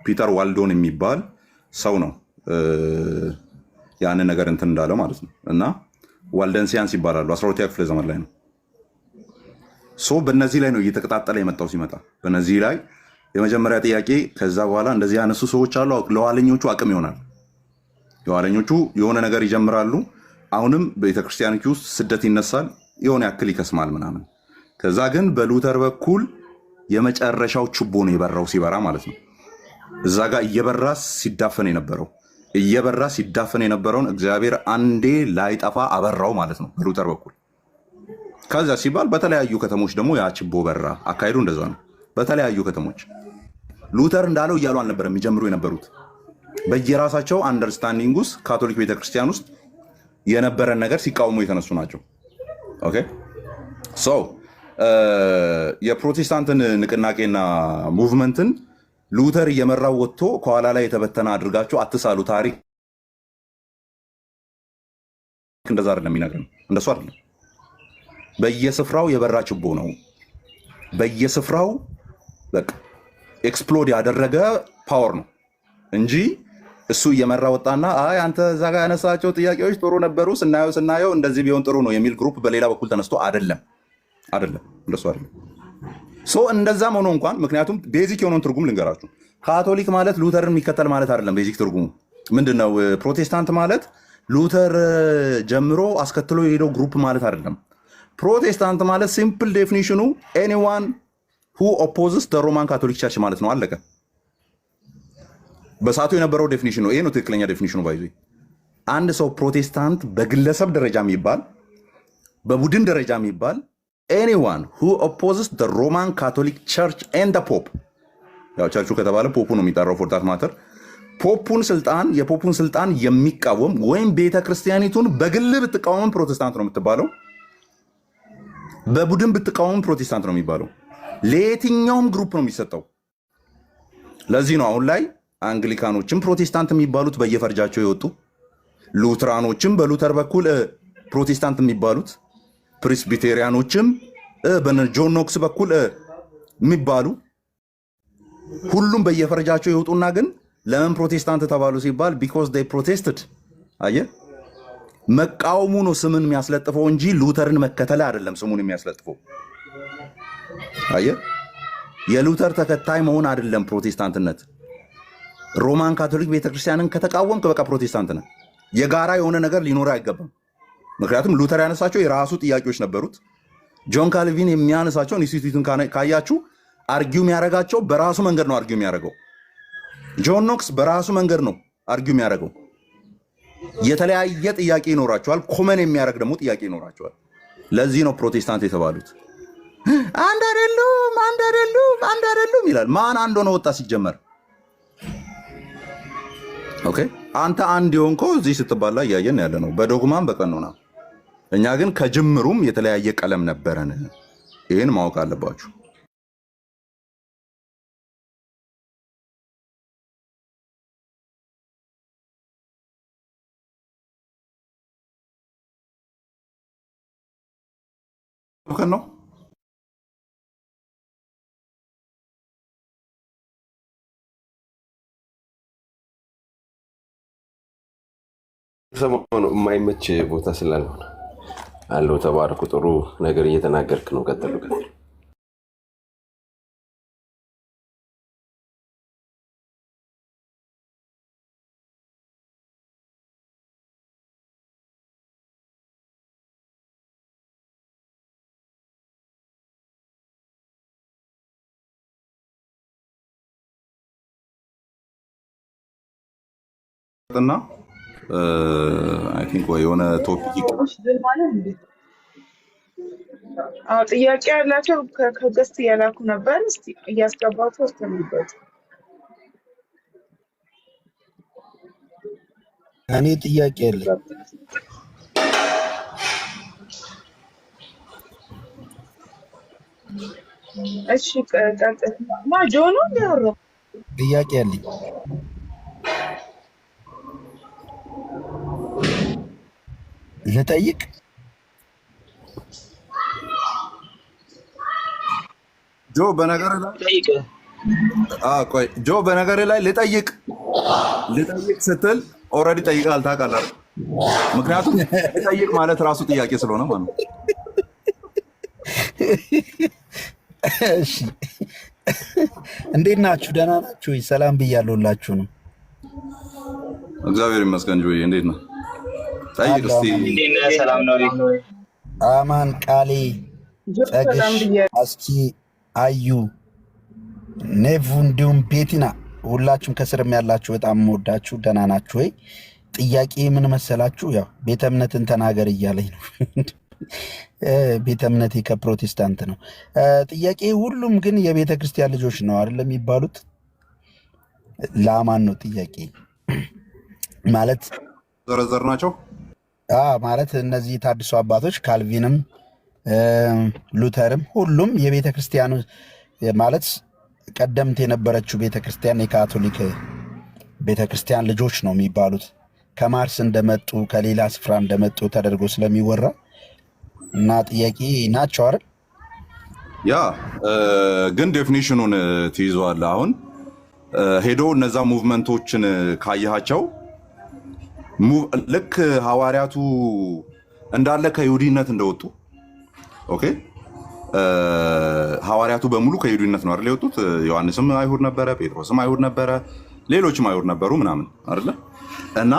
ፒተር ዋልዶን የሚባል ሰው ነው ያንን ነገር እንትን እንዳለ ማለት ነው። እና ዋልደንሲያንስ ይባላሉ። 12ኛ ክፍለ ዘመን ላይ ነው። በእነዚህ ላይ ነው እየተቀጣጠለ የመጣው። ሲመጣ በእነዚህ ላይ የመጀመሪያ ጥያቄ፣ ከዛ በኋላ እንደዚህ ያነሱ ሰዎች አሉ። ለኋለኞቹ አቅም ይሆናል። የኋለኞቹ የሆነ ነገር ይጀምራሉ። አሁንም ቤተክርስቲያኒቱ ውስጥ ስደት ይነሳል፣ የሆነ ያክል ይከስማል ምናምን። ከዛ ግን በሉተር በኩል የመጨረሻው ችቦ ነው የበራው፣ ሲበራ ማለት ነው። እዛ ጋር እየበራ ሲዳፈን የነበረውን እግዚአብሔር አንዴ ላይጠፋ አበራው ማለት ነው በሉተር በኩል። ከዛ ሲባል በተለያዩ ከተሞች ደግሞ ያ ችቦ በራ። አካሄዱ እንደዛ ነው። በተለያዩ ከተሞች ሉተር እንዳለው እያሉ አልነበረም የሚጀምሩ የነበሩት። በየራሳቸው አንደርስታንዲንግ ውስጥ ካቶሊክ ቤተክርስቲያን ውስጥ የነበረን ነገር ሲቃወሙ የተነሱ ናቸው። ኦኬ ሶ የፕሮቴስታንትን ንቅናቄና ሙቭመንትን ሉተር እየመራው ወጥቶ ከኋላ ላይ የተበተነ አድርጋቸው አትሳሉ። ታሪክ እንደዛ አይደለም የሚነግረን፣ እንደሱ አይደለም። በየስፍራው የበራ ችቦ ነው። በየስፍራው በቃ ኤክስፕሎድ ያደረገ ፓወር ነው እንጂ እሱ እየመራ ወጣና አይ አንተ እዛ ጋር ያነሳቸው ጥያቄዎች ጥሩ ነበሩ፣ ስናየው እንደዚህ ቢሆን ጥሩ ነው የሚል ግሩፕ በሌላ በኩል ተነስቶ አይደለም፣ እንደሱ አይደለም። እንደዛም ሆኖ እንኳን ምክንያቱም ቤዚክ የሆነውን ትርጉም ልንገራችሁ። ካቶሊክ ማለት ሉተርን የሚከተል ማለት አይደለም። ቤዚክ ትርጉሙ ምንድነው? ፕሮቴስታንት ማለት ሉተር ጀምሮ አስከትሎ የሄደው ግሩፕ ማለት አይደለም። ፕሮቴስታንት ማለት ሲምፕል ዴፊኒሽኑ ኤኒዋን ሁ ኦፖዝስ ደ ሮማን ካቶሊክ ቸርች ማለት ነው። አለቀ። በሰዓቱ የነበረው ዴፊኒሽን ነው። ይሄ ነው ትክክለኛ ዴፊኒሽኑ። ባይዞ አንድ ሰው ፕሮቴስታንት በግለሰብ ደረጃ የሚባል በቡድን ደረጃ የሚባል ኤኒዋን ሁ ኦፖዝስ ደ ሮማን ካቶሊክ ቸርች ኤንድ ፖፕ፣ ያው ቸርቹ ከተባለ ፖፑ ነው የሚጠራው ፎር ዳት ማተር፣ የፖፑን ስልጣን የሚቃወም ወይም ቤተክርስቲያኒቱን በግል ብትቃወም ፕሮቴስታንት ነው የምትባለው፣ በቡድን ብትቃወም ፕሮቴስታንት ነው የሚባለው። ለየትኛውም ግሩፕ ነው የሚሰጠው። ለዚህ ነው አሁን ላይ አንግሊካኖችም ፕሮቴስታንት የሚባሉት በየፈርጃቸው የወጡ፣ ሉትራኖችም በሉተር በኩል ፕሮቴስታንት የሚባሉት፣ ፕሬስቢቴሪያኖችም በጆን ኖክስ በኩል የሚባሉ ሁሉም በየፈርጃቸው የወጡና ግን ለምን ፕሮቴስታንት ተባሉ ሲባል ቢኮዝ ዴይ ፕሮቴስትድ። አየህ፣ መቃወሙ ነው ስምን የሚያስለጥፈው እንጂ ሉተርን መከተል አይደለም ስሙን የሚያስለጥፈው። አየህ፣ የሉተር ተከታይ መሆን አይደለም ፕሮቴስታንትነት። ሮማን ካቶሊክ ቤተክርስቲያንን ከተቃወምክ በቃ ፕሮቴስታንት ነህ። የጋራ የሆነ ነገር ሊኖር አይገባም። ምክንያቱም ሉተር ያነሳቸው የራሱ ጥያቄዎች ነበሩት። ጆን ካልቪን የሚያነሳቸው ኢንስቲትዩትን ካያችሁ አርጊው የሚያደርጋቸው በራሱ መንገድ ነው አርጊው የሚያደርገው። ጆን ኖክስ በራሱ መንገድ ነው አርጊው የሚያደርገው። የተለያየ ጥያቄ ይኖራቸዋል። ኮመን የሚያደርግ ደግሞ ጥያቄ ይኖራቸዋል። ለዚህ ነው ፕሮቴስታንት የተባሉት። አንድ አይደሉም ይላል። ማን አንድ ሆነ ወጣ ሲጀመር? ኦኬ፣ አንተ አንድ የሆንከው እዚህ ስትባላ እያየን ያለ ነው፣ በዶግማም በቀኖና። እኛ ግን ከጅምሩም የተለያየ ቀለም ነበረን። ይህን ማወቅ አለባችሁ። ነው ሰሞኑ የማይመች ቦታ ስላልሆነ አለው። ተባረኩ። ጥሩ ነገር እየተናገርክ ነው። ቀጥሉ። እና አይ ቲንክ የሆነ ቶፒክ ጥያቄ ያላቸው ከገስት እያላኩ ነበር። እስቲ እያስገባችሁ አስተምሩበት። እኔ ጥያቄ የለም። እሺ ቀጥል። ጆኖ ነው ጥያቄ ያለኝ ልጠይቅ? ጆ በነገር ላይ ልጠይቅ ስትል ኦልሬዲ ጠይቃል ታውቃለህ። ምክንያቱም ልጠይቅ ማለት ራሱ ጥያቄ ስለሆነ ማለት ነው። እሺ እንዴት ናችሁ? ደህና ናችሁ? ሰላም ብያለሁላችሁ ነው። እግዚአብሔር ይመስገን። ጆዬ እንዴት ነው? ጠይቅ እስቲ። ሰላም ነው? አማን ቃሌ፣ ጸግሽ፣ አስኪ፣ አዩ፣ ኔቭ እንዲሁም ቤቲና ሁላችሁም ከስርም ያላችሁ በጣም የምወዳችሁ ደህና ናችሁ ወይ? ጥያቄ ምን መሰላችሁ? ያው ቤተ እምነትን ተናገር እያለኝ ነው። ቤተ እምነቴ ከፕሮቴስታንት ነው። ጥያቄ ሁሉም ግን የቤተ ክርስቲያን ልጆች ነው አይደለም የሚባሉት? ለአማን ነው ጥያቄ ማለት ዘረዘር ናቸው ማለት እነዚህ ታድሶ አባቶች ካልቪንም ሉተርም ሁሉም የቤተ ክርስቲያኑ ማለት ቀደምት የነበረችው ቤተ ክርስቲያን የካቶሊክ ቤተ ክርስቲያን ልጆች ነው የሚባሉት። ከማርስ እንደመጡ ከሌላ ስፍራ እንደመጡ ተደርጎ ስለሚወራ እና ጥያቄ ናቸው አይደል? ያ ግን ዴፊኒሽኑን ትይዘዋለህ። አሁን ሄዶ እነዛ ሙቭመንቶችን ካየሃቸው ልክ ሐዋርያቱ እንዳለ ከይሁዲነት እንደወጡ ኦኬ፣ ሐዋርያቱ በሙሉ ከይሁዲነት ነው አይደል የወጡት? ዮሐንስም አይሁድ ነበረ፣ ጴጥሮስም አይሁድ ነበረ፣ ሌሎችም አይሁድ ነበሩ ምናምን አይደለ? እና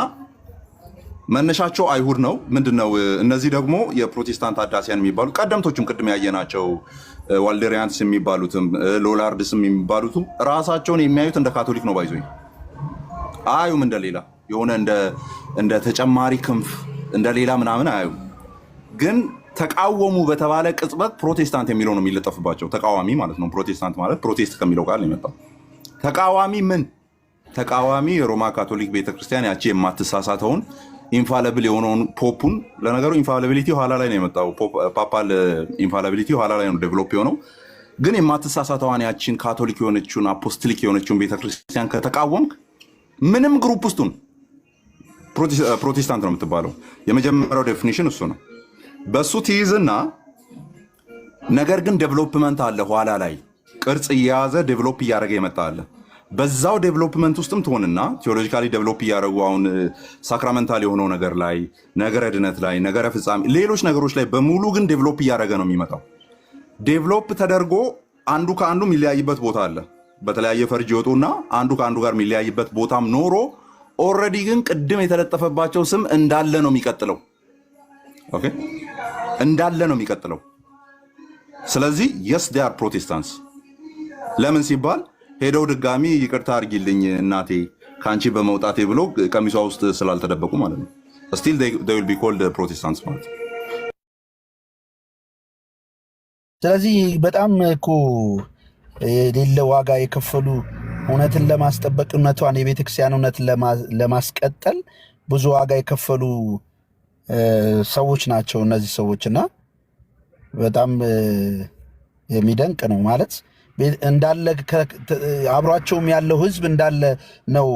መነሻቸው አይሁድ ነው። ምንድነው? እነዚህ ደግሞ የፕሮቴስታንት አዳሲያን የሚባሉ ቀደምቶችም ቅድም ያየናቸው ዋልዴሪያንስ የሚባሉትም ሎላርድስም የሚባሉትም ራሳቸውን የሚያዩት እንደ ካቶሊክ ነው። ባይዞኝ አዩም እንደሌላ የሆነ እንደ ተጨማሪ ክንፍ እንደሌላ ምናምን አዩም። ግን ተቃወሙ በተባለ ቅጽበት ፕሮቴስታንት የሚለው ነው የሚለጠፍባቸው። ተቃዋሚ ማለት ነው። ፕሮቴስታንት ማለት ፕሮቴስት ከሚለው ቃል ነው የመጣው። ተቃዋሚ ምን? ተቃዋሚ የሮማ ካቶሊክ ቤተክርስቲያን ያቺ የማትሳሳተውን ኢንፋሊብል የሆነውን ፖፑን። ለነገሩ ኢንፋሊቢሊቲ ኋላ ላይ ነው የመጣው። ፓፓል ኢንፋሊቢሊቲ ኋላ ላይ ነው ዴቨሎፕ የሆነው። ግን የማትሳሳተዋን ያቺን ካቶሊክ የሆነችውን አፖስቶሊክ የሆነችውን ቤተክርስቲያን ከተቃወምክ ምንም ግሩፕ ውስጡን ፕሮቴስታንት ነው የምትባለው። የመጀመሪያው ዴፊኒሽን እሱ ነው። በሱ ትይዝና ነገር ግን ዴቨሎፕመንት አለ ኋላ ላይ ቅርጽ እየያዘ ዴቨሎፕ እያደረገ ይመጣ አለ። በዛው ዴቨሎፕመንት ውስጥም ትሆንና ቴዎሎጂካሊ ዴቨሎፕ እያደረጉ አሁን ሳክራመንታል የሆነው ነገር ላይ ነገረ ድነት ላይ ነገረ ፍጻሜ ሌሎች ነገሮች ላይ በሙሉ ግን ዴቨሎፕ እያደረገ ነው የሚመጣው። ዴቨሎፕ ተደርጎ አንዱ ከአንዱ የሚለያይበት ቦታ አለ። በተለያየ ፈርጅ ይወጡና አንዱ ከአንዱ ጋር የሚለያይበት ቦታም ኖሮ ኦልሬዲ ግን ቅድም የተለጠፈባቸው ስም እንዳለ ነው የሚቀጥለው። ኦኬ እንዳለ ነው የሚቀጥለው። ስለዚህ የስ ዴይ አር ፕሮቴስታንትስ። ለምን ሲባል ሄደው ድጋሚ ይቅርታ አድርጊልኝ እናቴ ከአንቺ በመውጣቴ ብሎ ቀሚሷ ውስጥ ስላልተደበቁ ማለት ነው። ስቲል they will be called ፕሮቴስታንትስ ማለት ነው። ስለዚህ በጣም እኮ የሌለ ዋጋ የከፈሉ እውነትን ለማስጠበቅ እውነቷን የቤተክርስቲያን እውነትን ለማስቀጠል ብዙ ዋጋ የከፈሉ ሰዎች ናቸው እነዚህ ሰዎች። እና በጣም የሚደንቅ ነው ማለት እንዳለ አብሯቸውም ያለው ህዝብ እንዳለ ነው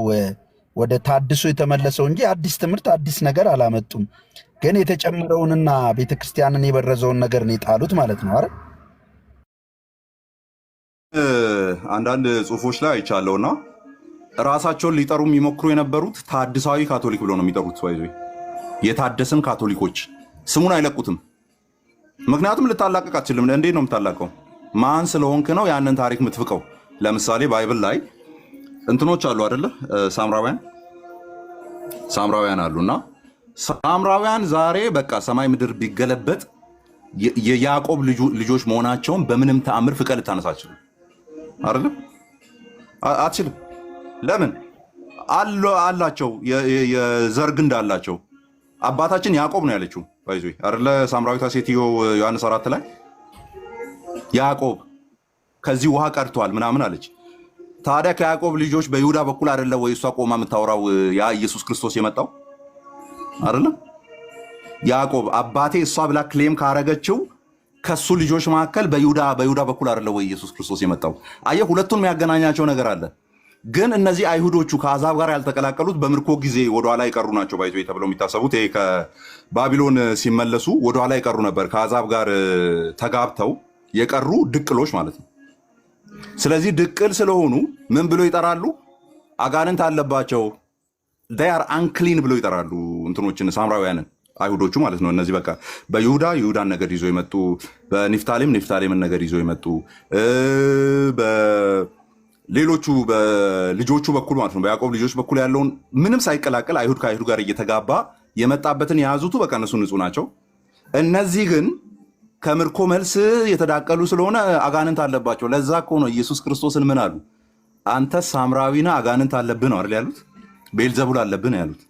ወደ ታድሶ የተመለሰው እንጂ አዲስ ትምህርት አዲስ ነገር አላመጡም። ግን የተጨመረውንና ቤተክርስቲያንን የበረዘውን ነገር ነው የጣሉት ማለት ነው አይደል? አንዳንድ ጽሁፎች ላይ አይቻለውና ራሳቸውን ሊጠሩ የሚሞክሩ የነበሩት ታድሳዊ ካቶሊክ ብሎ ነው የሚጠሩት። ሰው የታደስን ካቶሊኮች ስሙን አይለቁትም። ምክንያቱም ልታላቀቅ አትችልም። እንዴት ነው የምታላቀው? ማን ስለሆንክ ነው ያንን ታሪክ የምትፍቀው? ለምሳሌ ባይብል ላይ እንትኖች አሉ አይደለ? ሳምራውያን አሉና ሳምራውያን ዛሬ በቃ ሰማይ ምድር ቢገለበጥ የያዕቆብ ልጆች መሆናቸውን በምንም ተአምር ፍቀህ ልታነሳ አትችልም አይደለም? አትችልም። ለምን? አላቸው የዘር ግንድ አላቸው። አባታችን ያዕቆብ ነው ያለችው ባይዞ አይደለ? ሳምራዊቷ ሴትዮ ዮሐንስ 4 ላይ ያዕቆብ ከዚህ ውሃ ቀድቷል ምናምን አለች። ታዲያ ከያዕቆብ ልጆች በይሁዳ በኩል አይደለ ወይ እሷ ቆማ የምታወራው ያ ኢየሱስ ክርስቶስ የመጣው አይደለም? ያዕቆብ አባቴ እሷ ብላ ክሌም ካረገችው ከሱ ልጆች መካከል በይሁዳ በኩል አይደለ ወይ ኢየሱስ ክርስቶስ የመጣው? አየህ፣ ሁለቱን የሚያገናኛቸው ነገር አለ። ግን እነዚህ አይሁዶቹ ከአሕዛብ ጋር ያልተቀላቀሉት በምርኮ ጊዜ ወደኋላ የቀሩ ናቸው። ባይዞ ተብለው የሚታሰቡት ይሄ ከባቢሎን ሲመለሱ ወደኋላ የቀሩ ነበር። ከአሕዛብ ጋር ተጋብተው የቀሩ ድቅሎች ማለት ነው። ስለዚህ ድቅል ስለሆኑ ምን ብሎ ይጠራሉ? አጋንንት አለባቸው፣ they are unclean ብሎ ይጠራሉ እንትኖችን ሳምራውያንን፣ አይሁዶቹ ማለት ነው። እነዚህ በቃ ይሁዳን ነገር ይዞ የመጡ ኒፍታሌምን ነገር ይዞ የመጡ ሌሎቹ በልጆቹ በኩል ማለት ነው፣ በያዕቆብ ልጆች በኩል ያለውን ምንም ሳይቀላቀል አይሁድ ከአይሁድ ጋር እየተጋባ የመጣበትን የያዙቱ በቃ እነሱ ንጹህ ናቸው። እነዚህ ግን ከምርኮ መልስ የተዳቀሉ ስለሆነ አጋንንት አለባቸው። ለዛ እኮ ነው ኢየሱስ ክርስቶስን ምን አሉ? አንተ ሳምራዊና አጋንንት አለብህ ነው አይደል ያሉት? ቤልዘቡል አለብህ ነው ያሉት።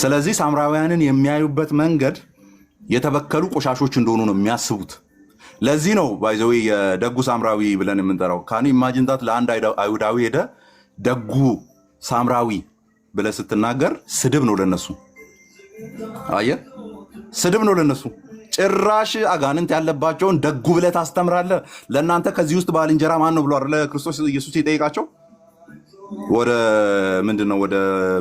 ስለዚህ ሳምራውያንን የሚያዩበት መንገድ የተበከሉ ቆሻሾች እንደሆኑ ነው የሚያስቡት። ለዚህ ነው ባይዘዌ የደጉ ሳምራዊ ብለን የምንጠራው። ካን ኢማጂን ዳት ለአንድ አይሁዳዊ ሄደ ደጉ ሳምራዊ ብለህ ስትናገር ስድብ ነው ለነሱ። አየህ፣ ስድብ ነው ለነሱ። ጭራሽ አጋንንት ያለባቸውን ደጉ ብለህ ታስተምራለህ። ለእናንተ ከዚህ ውስጥ ባልንጀራ ማን ነው ብሎ አይደለ ክርስቶስ ኢየሱስ የጠየቃቸው? ወደ ምንድነው ወደ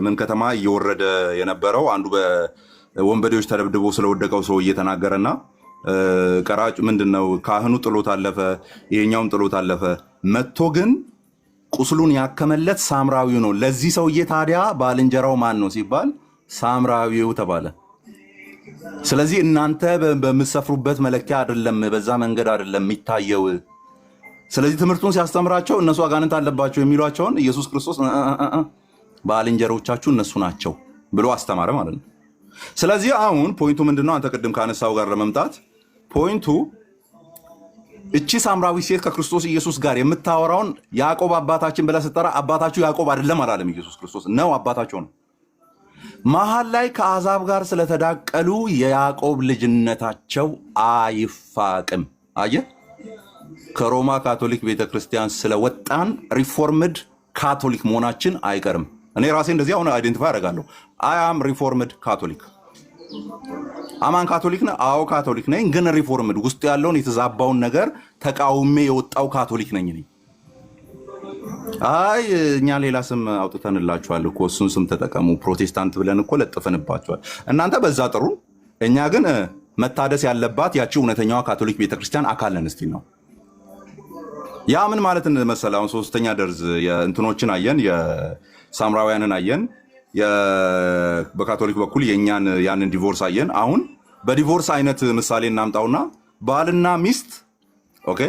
ምን ከተማ እየወረደ የነበረው አንዱ በወንበዴዎች ተደብድቦ ስለወደቀው ሰው እየተናገረና ቀራጭ ምንድነው ካህኑ ጥሎት አለፈ፣ ይሄኛውም ጥሎት አለፈ። መጥቶ ግን ቁስሉን ያከመለት ሳምራዊው ነው። ለዚህ ሰውዬ ታዲያ ባልንጀራው ማን ነው ሲባል ሳምራዊው ተባለ። ስለዚህ እናንተ በምትሰፍሩበት መለኪያ አይደለም፣ በዛ መንገድ አይደለም የሚታየው። ስለዚህ ትምህርቱን ሲያስተምራቸው እነሱ አጋንንት አለባቸው የሚሏቸውን ኢየሱስ ክርስቶስ ባልንጀሮቻችሁ እነሱ ናቸው ብሎ አስተማረ ማለት ነው። ስለዚህ አሁን ፖይንቱ ምንድነው? አንተ ቅድም ካነሳው ጋር ለመምጣት ፖይንቱ እቺ ሳምራዊ ሴት ከክርስቶስ ኢየሱስ ጋር የምታወራውን ያዕቆብ አባታችን ብለህ ስትጠራ አባታችሁ ያዕቆብ አይደለም አላለም ኢየሱስ ክርስቶስ ነው አባታቸው ነው። መሀል ላይ ከአሕዛብ ጋር ስለተዳቀሉ የያዕቆብ ልጅነታቸው አይፋቅም። አየህ፣ ከሮማ ካቶሊክ ቤተክርስቲያን ስለወጣን ሪፎርምድ ካቶሊክ መሆናችን አይቀርም። እኔ ራሴ እንደዚህ አሁን አይደንቲፋይ አደርጋለሁ። አይ አም ሪፎርምድ ካቶሊክ። አማን ካቶሊክ ነህ? አዎ ካቶሊክ ነኝ፣ ግን ሪፎርምድ ውስጥ ያለውን የተዛባውን ነገር ተቃውሜ የወጣው ካቶሊክ ነኝ እኔ። አይ እኛ ሌላ ስም አውጥተንላችኋል እኮ እሱን ስም ተጠቀሙ ፕሮቴስታንት ብለን እኮ ለጥፈንባችኋል። እናንተ በዛ ጥሩ፣ እኛ ግን መታደስ ያለባት ያቺ እውነተኛዋ ካቶሊክ ቤተክርስቲያን አካል ነን። እስቲ ነው ያ ምን ማለት መሰለህ? አሁን ሶስተኛ ደርዝ የእንትኖችን አየን፣ የሳምራውያንን አየን፣ በካቶሊክ በኩል የኛን ያንን ዲቮርስ አየን። አሁን በዲቮርስ አይነት ምሳሌ እናምጣውና ባልና ሚስት ኦኬ፣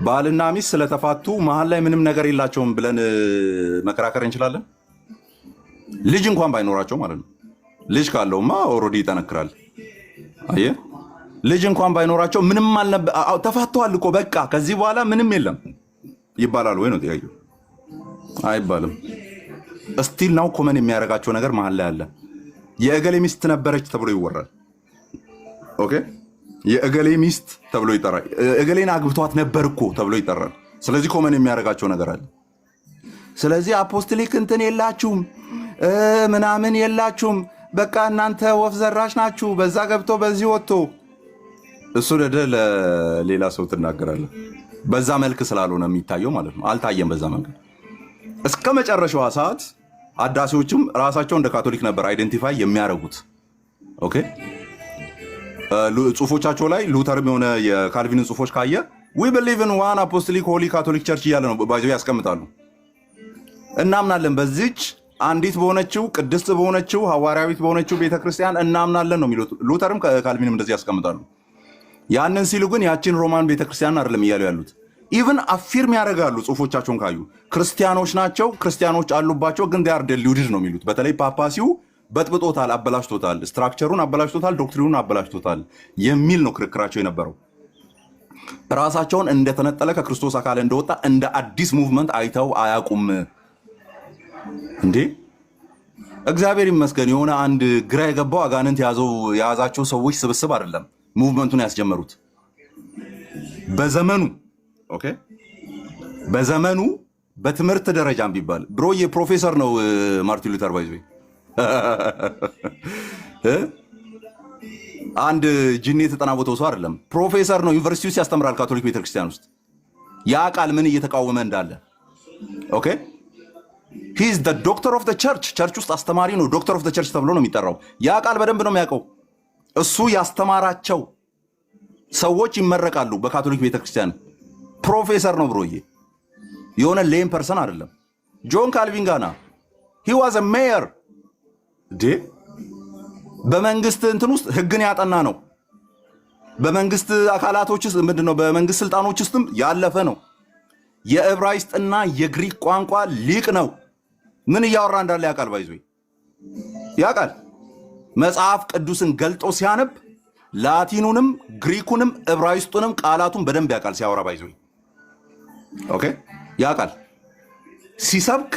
ባልና ሚስት ስለተፋቱ መሀል ላይ ምንም ነገር የላቸውም ብለን መከራከር እንችላለን? ልጅ እንኳን ባይኖራቸው ማለት ነው። ልጅ ካለውማ ኦልሬዲ ይጠነክራል። አየህ፣ ልጅ እንኳን ባይኖራቸው ምንም ተፋተዋል እኮ በቃ ከዚህ በኋላ ምንም የለም ይባላል ወይ ነው ጥያቄው? አይባልም። ስቲል ነው ኮመን የሚያደርጋቸው ነገር መሀል ላይ አለ። የእገሌ ሚስት ነበረች ተብሎ ይወራል። ኦኬ፣ የእገሌ ሚስት ተብሎ ይጠራል። እገሌን አግብቷት ነበር እኮ ተብሎ ይጠራል። ስለዚህ ኮመን የሚያደርጋቸው ነገር አለ። ስለዚህ አፖስቶሊክ እንትን የላችሁም ምናምን የላችሁም፣ በቃ እናንተ ወፍ ዘራሽ ናችሁ፣ በዛ ገብቶ በዚህ ወጥቶ እሱ ለሌላ ሰው ትናገራለህ። በዛ መልክ ስላልሆነ የሚታየው ማለት ነው። አልታየም በዛ መንገድ እስከ መጨረሻዋ ሰዓት። አዳሲዎችም ራሳቸው እንደ ካቶሊክ ነበር አይደንቲፋይ የሚያደርጉት። ኦኬ፣ ጽሁፎቻቸው ላይ ሉተርም የሆነ የካልቪንን ጽሁፎች ካየ ዊ ቢሊቭ ኢን ዋን አፖስቶሊክ ሆሊ ካቶሊክ ቸርች እያለ ነው ባይዘው ያስቀምጣሉ። እናምናለን በዚች አንዲት በሆነችው ቅድስት በሆነችው ሐዋርያዊት በሆነችው ቤተክርስቲያን እናምናለን ነው የሚሉት። ሉተርም ካልቪንም እንደዚህ ያስቀምጣሉ። ያንን ሲሉ ግን ያቺን ሮማን ቤተክርስቲያን አይደለም እያሉ ያሉት። ኢቭን አፊርም ያደርጋሉ ጽሁፎቻቸውን ካዩ ክርስቲያኖች ናቸው፣ ክርስቲያኖች አሉባቸው፣ ግን ዴይ አር ዲሉድድ ነው የሚሉት። በተለይ ፓፓሲው በጥብጦታል፣ አበላሽቶታል፣ ስትራክቸሩን አበላሽቶታል፣ ዶክትሪኑን አበላሽቶታል የሚል ነው ክርክራቸው የነበረው። ራሳቸውን እንደተነጠለ ከክርስቶስ አካል እንደወጣ እንደ አዲስ ሙቭመንት አይተው አያውቁም እንዴ። እግዚአብሔር ይመስገን የሆነ አንድ ግራ የገባው አጋንንት የያዛቸው ሰዎች ስብስብ አይደለም ሙቭመንቱን ያስጀመሩት። በዘመኑ ኦኬ፣ በዘመኑ በትምህርት ደረጃም ቢባል ብሮ የፕሮፌሰር ነው ማርቲን ሉተር ባይዞ አንድ ጂኒ የተጠናወተው ሰው አይደለም፣ ፕሮፌሰር ነው። ዩኒቨርሲቲ ውስጥ ያስተምራል ካቶሊክ ቤተክርስቲያን ውስጥ። ያ ቃል ምን እየተቃወመ እንዳለ ኦኬ። ሂ ኢዝ ዘ ዶክተር ኦፍ ዘ ቸርች። ቸርች ውስጥ አስተማሪ ነው፣ ዶክተር ኦፍ ዘ ቸርች ተብሎ ነው የሚጠራው። ያ ቃል በደንብ ነው የሚያውቀው። እሱ ያስተማራቸው ሰዎች ይመረቃሉ በካቶሊክ ቤተክርስቲያን። ፕሮፌሰር ነው ብሮዬ፣ የሆነ ሌም ፐርሰን አይደለም። ጆን ካልቪን ጋና ሂ ዋዝ አ ሜየር በመንግስት እንትን ውስጥ ህግን ያጠና ነው። በመንግስት አካላቶች ውስጥ ምንድነው በመንግስት ስልጣኖች ውስጥም ያለፈ ነው። የዕብራይስጥና የግሪክ ቋንቋ ሊቅ ነው። ምን እያወራ እንዳለ ያውቃል። ባይዞ ያውቃል። መጽሐፍ ቅዱስን ገልጦ ሲያነብ ላቲኑንም ግሪኩንም ዕብራይስጡንም ቃላቱን በደንብ ያውቃል። ሲያወራ ባይዞ ኦኬ ያውቃል። ሲሰብክ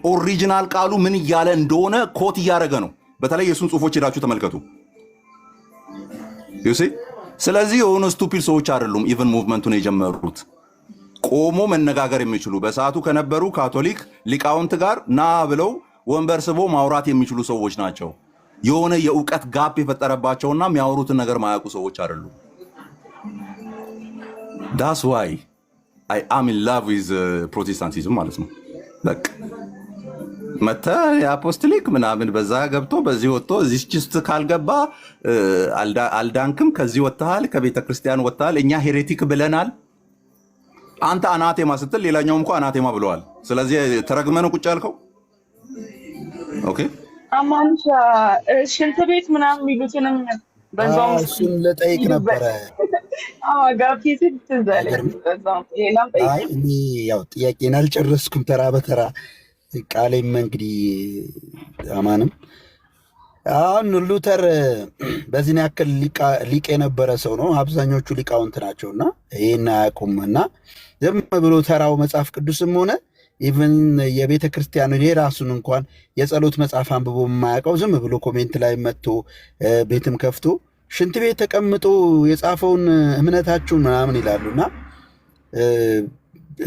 ኦሪጂናል ቃሉ ምን እያለ እንደሆነ ኮት እያደረገ ነው። በተለይ የሱን ጽሁፎች ሄዳችሁ ተመልከቱ ዩሲ። ስለዚህ የሆኑ ስቱፒድ ሰዎች አይደሉም ኢቭን ሙቭመንቱን የጀመሩት። ቆሞ መነጋገር የሚችሉ በሰዓቱ ከነበሩ ካቶሊክ ሊቃውንት ጋር ና ብለው ወንበር ስቦ ማውራት የሚችሉ ሰዎች ናቸው። የሆነ የእውቀት ጋፕ የፈጠረባቸውና የሚያወሩትን ነገር ማያውቁ ሰዎች አይደሉም። that's why I am in love with ፕሮቴስታንቲዝም ማለት ነው። በቃ መተ የአፖስቶሊክ ምናምን በዛ ገብቶ በዚህ ወጥቶ እዚህ ውስጥ ካልገባ አልዳንክም፣ ከዚህ ወጥተሃል፣ ከቤተ ክርስቲያን ወጥተሃል፣ እኛ ሄሬቲክ ብለናል። አንተ አናቴማ ስትል ሌላኛውም እኮ አናቴማ ብለዋል። ስለዚህ ተረግመህ ነው ቁጭ ያልከው። ኦኬ አማንሻ ሽንት ቤት ምናምን የሚሉትንም በዛው እሱን ልጠይቅ ነበረ። ጋፊት ትዘለኝ በዛው ሌላም ጠይቅ። አይ እኔ ያው ጥያቄን አልጨረስኩም። ተራ በተራ ቃሌም እንግዲህ አማንም አሁን ሉተር በዚህን ያክል ሊቅ የነበረ ሰው ነው። አብዛኞቹ ሊቃውንት ናቸውና ይህን አያውቁም። እና ዝም ብሎ ተራው መጽሐፍ ቅዱስም ሆነ ኢቨን የቤተ ክርስቲያኑ የራሱን እንኳን የጸሎት መጽሐፍ አንብቦ የማያውቀው ዝም ብሎ ኮሜንት ላይ መጥቶ ቤትም ከፍቶ ሽንት ቤት ተቀምጦ የጻፈውን እምነታችሁን ምናምን ይላሉና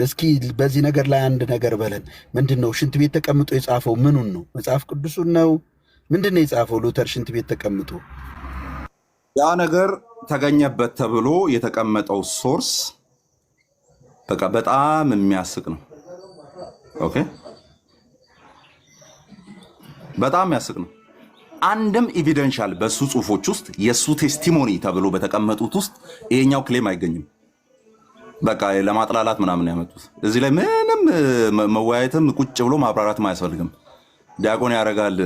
እስኪ በዚህ ነገር ላይ አንድ ነገር በለን። ምንድን ነው ሽንት ቤት ተቀምጦ የጻፈው? ምኑን ነው? መጽሐፍ ቅዱሱን ነው? ምንድን ነው የጻፈው ሉተር ሽንት ቤት ተቀምጦ? ያ ነገር ተገኘበት ተብሎ የተቀመጠው ሶርስ በቃ በጣም የሚያስቅ ነው። ኦኬ፣ በጣም የሚያስቅ ነው። አንድም ኤቪደንሻል በሱ ጽሁፎች ውስጥ የሱ ቴስቲሞኒ ተብሎ በተቀመጡት ውስጥ ይሄኛው ክሌም አይገኝም። በቃ ለማጥላላት ምናምን ያመጡት። እዚህ ላይ ምንም መወያየትም ቁጭ ብሎ ማብራራትም አያስፈልግም። ዲያቆን ያደርጋል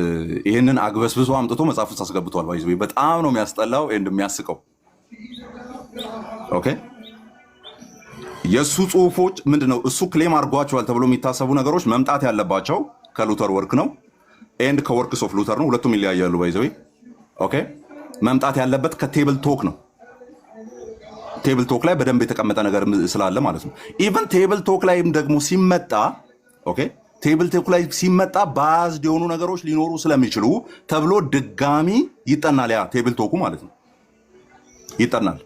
ይህንን አግበስብሶ አምጥቶ መጽሐፍ ውስጥ አስገብቷል። ባይዘ በጣም ነው የሚያስጠላው የሚያስቀው። ኦኬ፣ የእሱ ጽሁፎች ምንድነው እሱ ክሌም አድርጓቸዋል ተብሎ የሚታሰቡ ነገሮች መምጣት ያለባቸው ከሉተር ወርክ ነው ኤንድ ከወርክስ ኦፍ ሉተር ነው። ሁለቱም ይለያያሉ። ባይዘ ኦኬ፣ መምጣት ያለበት ከቴብል ቶክ ነው። ቴብል ቶክ ላይ በደንብ የተቀመጠ ነገር ስላለ ማለት ነው። ኢቨን ቴብል ቶክ ላይም ደግሞ ሲመጣ ኦኬ፣ ቴብል ቶክ ላይ ሲመጣ ባዝድ የሆኑ ነገሮች ሊኖሩ ስለሚችሉ ተብሎ ድጋሚ ይጠናል። ያ ቴብል ቶኩ ማለት ነው ይጠናል።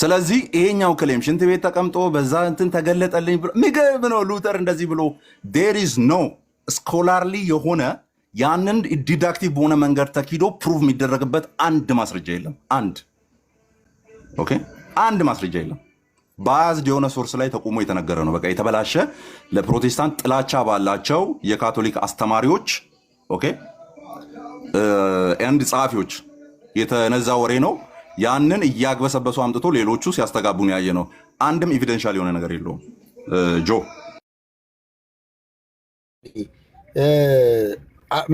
ስለዚህ ይሄኛው ክሌም ሽንት ቤት ተቀምጦ በዛ እንትን ተገለጠልኝ ብሎ የሚገርም ነው። ሉተር እንደዚህ ብሎ there is no ስኮላርሊ የሆነ ያንን ዲዳክቲቭ በሆነ መንገድ ተኪዶ ፕሩቭ የሚደረግበት አንድ ማስረጃ የለም። ኦኬ፣ አንድ ማስረጃ የለም። ባዝድ የሆነ ሶርስ ላይ ተቆሞ የተነገረ ነው። በቃ የተበላሸ ለፕሮቴስታንት ጥላቻ ባላቸው የካቶሊክ አስተማሪዎች ኦኬ ኤንድ ጸሐፊዎች የተነዛ ወሬ ነው። ያንን እያግበሰበሱ አምጥቶ ሌሎቹ ሲያስተጋቡን ያየ ነው። አንድም ኤቪደንሻል የሆነ ነገር የለውም። ጆ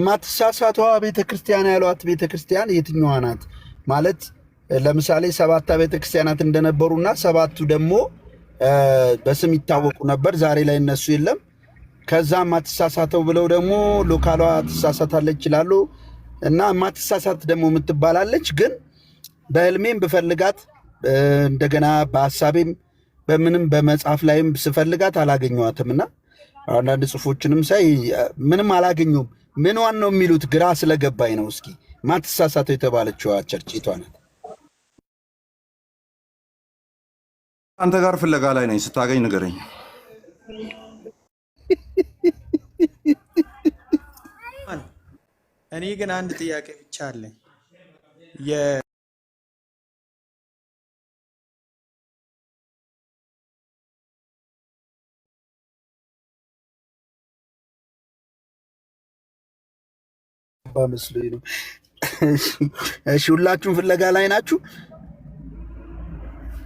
ማትሳሳቷ ቤተክርስቲያን ያሏት ቤተክርስቲያን የትኛዋ ናት? ማለት ለምሳሌ 7 ቤተክርስቲያናት እንደነበሩና 7ቱ ደግሞ በስም ይታወቁ ነበር። ዛሬ ላይ እነሱ የለም። ከዛም ማትሳሳተው ብለው ደግሞ ሎካሏ ትሳሳታለች ይችላሉ። እና ማትሳሳት ደግሞ የምትባላለች ግን በህልሜም ብፈልጋት እንደገና በሐሳቤም በምንም በመጽሐፍ ላይም ስፈልጋት አላገኘዋትም። እና አንዳንድ ጽሁፎችንም ሳይ ምንም አላገኙም። ምንዋን ነው የሚሉት ግራ ስለገባኝ ነው። እስኪ ማትሳሳተው የተባለችዋ ቸርችቷ ናት። አንተ ጋር ፍለጋ ላይ ነኝ። ስታገኝ ንገረኝ። እኔ ግን አንድ ጥያቄ ብቻ አለኝ። መስሎኝ ነው። እሺ፣ ሁላችሁም ፍለጋ ላይ ናችሁ?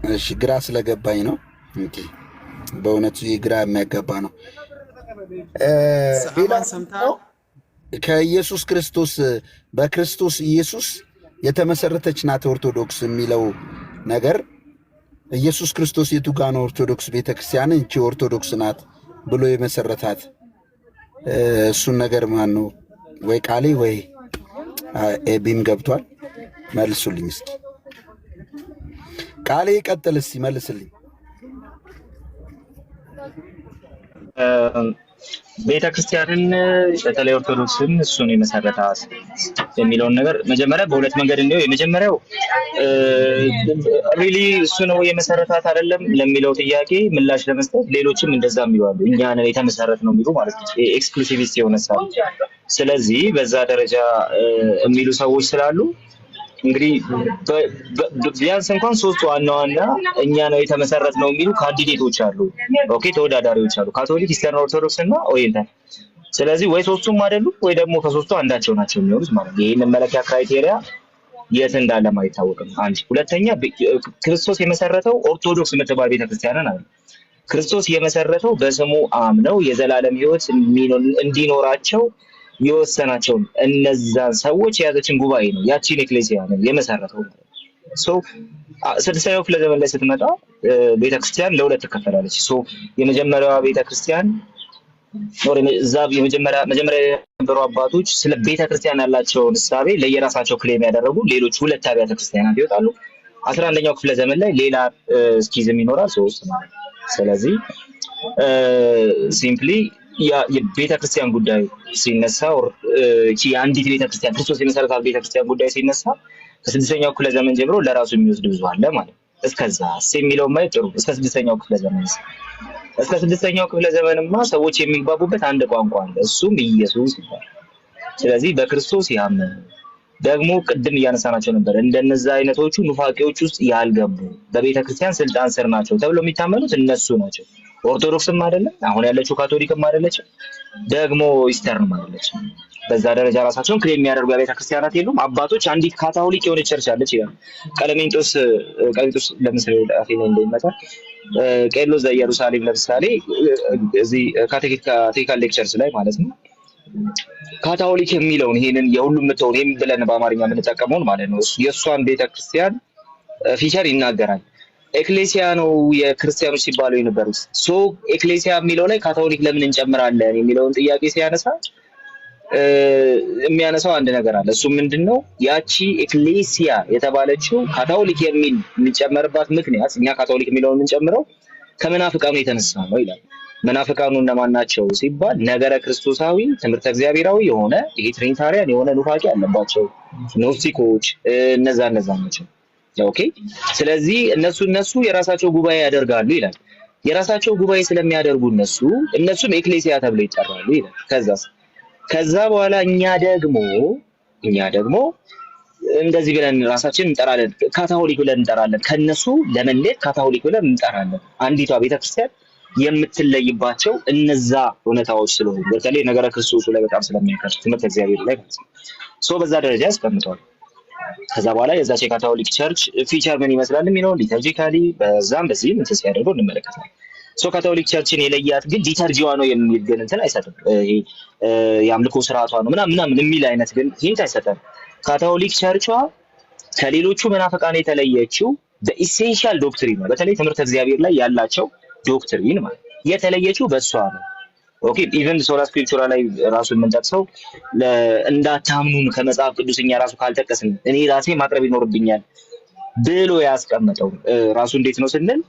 እሺ፣ ግራ ስለገባኝ ነው። ኦኬ፣ በእውነቱ ግራ የሚያገባ ነው። ከኢየሱስ ክርስቶስ በክርስቶስ ኢየሱስ የተመሰረተች ናት ኦርቶዶክስ የሚለው ነገር ኢየሱስ ክርስቶስ የቱ ጋ ነው ኦርቶዶክስ ቤተክርስቲያን እንቺ ኦርቶዶክስ ናት ብሎ የመሰረታት? እሱን ነገር ማን ነው? ወይ ቃሌ ወይ ኤቢም ገብቷል። መልሱልኝ እስኪ። ቃሌ ቀጥል እስኪ መልስልኝ። ቤተ ክርስቲያንን በተለይ ኦርቶዶክስን እሱን የመሰረታት የሚለውን ነገር መጀመሪያ በሁለት መንገድ እንዲሁ የመጀመሪያው ሪሊ እሱ ነው የመሰረታት አይደለም ለሚለው ጥያቄ ምላሽ ለመስጠት ሌሎችም እንደዛ የሚሉ እኛ ነው የተመሰረት ነው የሚሉ ማለት ነው። ኤክስክሉሲቪስት የሆነ ሰው። ስለዚህ በዛ ደረጃ የሚሉ ሰዎች ስላሉ እንግዲህ ቢያንስ እንኳን 3 ዋና ዋና እኛ ነው የተመሰረት ነው የሚሉ ካንዲዴቶች አሉ። ኦኬ፣ ተወዳዳሪዎች አሉ። ካቶሊክ፣ ኢስተርን ኦርቶዶክስ እና ኦሪየንታል። ስለዚህ ወይ 3ቱም አይደሉም ወይ ደግሞ ከ3ቱ አንዳቸው ናቸው የሚሆኑት ማለት ነው። ይሄን መለኪያ ክራይቴሪያ የት እንዳለ አይታወቅም። አንድ ሁለተኛ ክርስቶስ የመሰረተው ኦርቶዶክስ የምትባል ቤተክርስቲያንን አለ። ክርስቶስ የመሰረተው በስሙ አምነው የዘላለም ሕይወት እንዲኖራቸው የወሰናቸው እነዛን ሰዎች የያዘችን ጉባኤ ነው። ያቺን ኤክሌሲያ ነው የመሰረተው። ስድስተኛው ክፍለ ዘመን ላይ ስትመጣ ቤተክርስቲያን ለሁለት ትከፈላለች። የመጀመሪያዋ ቤተክርስቲያን እዛ መጀመሪያ የነበሩ አባቶች ስለ ቤተክርስቲያን ያላቸውን እሳቤ ለየራሳቸው ክሌም ያደረጉ ሌሎች 2 አብያተ ክርስቲያናት ይወጣሉ። 11ኛው ክፍለ ዘመን ላይ ሌላ ስኪዝም ይኖራል 3 ማለት ነው። ስለዚህ ሲምፕሊ የቤተክርስቲያን ጉዳይ ሲነሳ አንዲት ቤተክርስቲያን ክርስቶስ የመሰረታት ቤተክርስቲያን ጉዳይ ሲነሳ ከ6ኛው ክፍለ ዘመን ጀምሮ ለራሱ የሚወስድ ብዙ አለ ማለት ነው። እስከዛ የሚለው ማየት ጥሩ። እስከ 6ኛው ክፍለ ዘመን እስከ 6ኛው ክፍለ ዘመንማ ሰዎች የሚግባቡበት አንድ ቋንቋ አለ፣ እሱም ኢየሱስ ይባላል። ስለዚህ በክርስቶስ ያመኑ ደግሞ ቅድም እያነሳናቸው ነበር እንደነዛ አይነቶቹ ኑፋቄዎች ውስጥ ያልገቡ በቤተ ክርስቲያን ስልጣን ስር ናቸው ተብሎ የሚታመኑት እነሱ ናቸው። ኦርቶዶክስም አይደለም፣ አሁን ያለችው ካቶሊክም አይደለችም፣ ደግሞ ኢስተርንም አይደለችም። በዛ ደረጃ ራሳቸውን ክሌም የሚያደርጉ የቤተ ክርስቲያናት የሉም። አባቶች አንዲት ካቶሊክ የሆነች ቸርች አለች ይላል። ቀለሜንጦስ ለምሳሌ አፌን እንደሚመጣ ቄርሎስ ዘኢየሩሳሌም ለምሳሌ እዚህ ካቴኪካል ሌክቸርስ ላይ ማለት ነው ካቶሊክ የሚለውን ይሄንን የሁሉም የምትሆን ይሄን ብለን በአማርኛ የምንጠቀመውን ማለት ነው የእሷን ቤተክርስቲያን ፊቸር ይናገራል። ኤክሌሲያ ነው የክርስቲያኖች ሲባሉ የነበሩት። ሶ ኤክሌሲያ የሚለው ላይ ካቶሊክ ለምን እንጨምራለን የሚለውን ጥያቄ ሲያነሳ የሚያነሳው አንድ ነገር አለ። እሱ ምንድነው? ያቺ ኤክሌሲያ የተባለችው ካቶሊክ የሚል የሚጨመርባት ምክንያት እኛ ካቶሊክ የሚለውን የምንጨምረው ከመናፍቃኑ የተነሳ ነው ይላል። መናፍቃኑ እነማን ናቸው ሲባል ነገረ ክርስቶሳዊ ትምህርተ እግዚአብሔራዊ የሆነ ይሄ ትሪኒታሪያን የሆነ ኑፋቄ አለባቸው ኖስቲኮች እነዛ ናቸው። ኦኬ። ስለዚህ እነሱ የራሳቸው ጉባኤ ያደርጋሉ ይላል። የራሳቸው ጉባኤ ስለሚያደርጉ እነሱም ኤክሌሲያ ተብለው ይጠራሉ ይላል። ከዛ በኋላ እኛ ደግሞ እንደዚህ ብለን ራሳችንን እንጠራለን፣ ካቶሊክ ብለን እንጠራለን። ከነሱ ለመለየት ካቶሊክ ብለን እንጠራለን። አንዲቷ ቤተክርስቲያን የምትለይባቸው እነዛ እውነታዎች ስለሆኑ በተለይ ነገረ ክርስቶሱ ላይ በጣም ስለሚያከር ትምህርት እግዚአብሔር ላይ ማለት ነው። ሶ በዛ ደረጃ ያስቀምጠዋል። ከዛ በኋላ የዛች የካቶሊክ ቸርች ፊቸር ምን ይመስላል የሚለው ሊተርጂካሊ በዛም በዚህም እንትን ሲያደርገው እንመለከታለን። ሶ ካቶሊክ ቸርችን የለያት ግን ሊተርጂዋ ነው የሚል ግን እንትን አይሰጥም። ይሄ የአምልኮ ስርዓቷ ነው ምናምን የሚል አይነት ግን ሂንት አይሰጥም። ካቶሊክ ቸርቿ ከሌሎቹ መናፍቃን የተለየችው በኢሴንሻል ዶክትሪን ነው። በተለይ ትምህርት እግዚአብሔር ላይ ያላቸው ዶክትሪን ማለት የተለየችው በእሷ ነው። ኦኬ ኢቨን ሶላ ስክሪፕቹራ ላይ ራሱ የምንጠቅሰው እንዳታምኑን ከመጽሐፍ ቅዱስኛ ራሱ ካልጠቀስን እኔ ራሴ ማቅረብ ይኖርብኛል ብሎ ያስቀመጠው ራሱ እንዴት ነው ስንል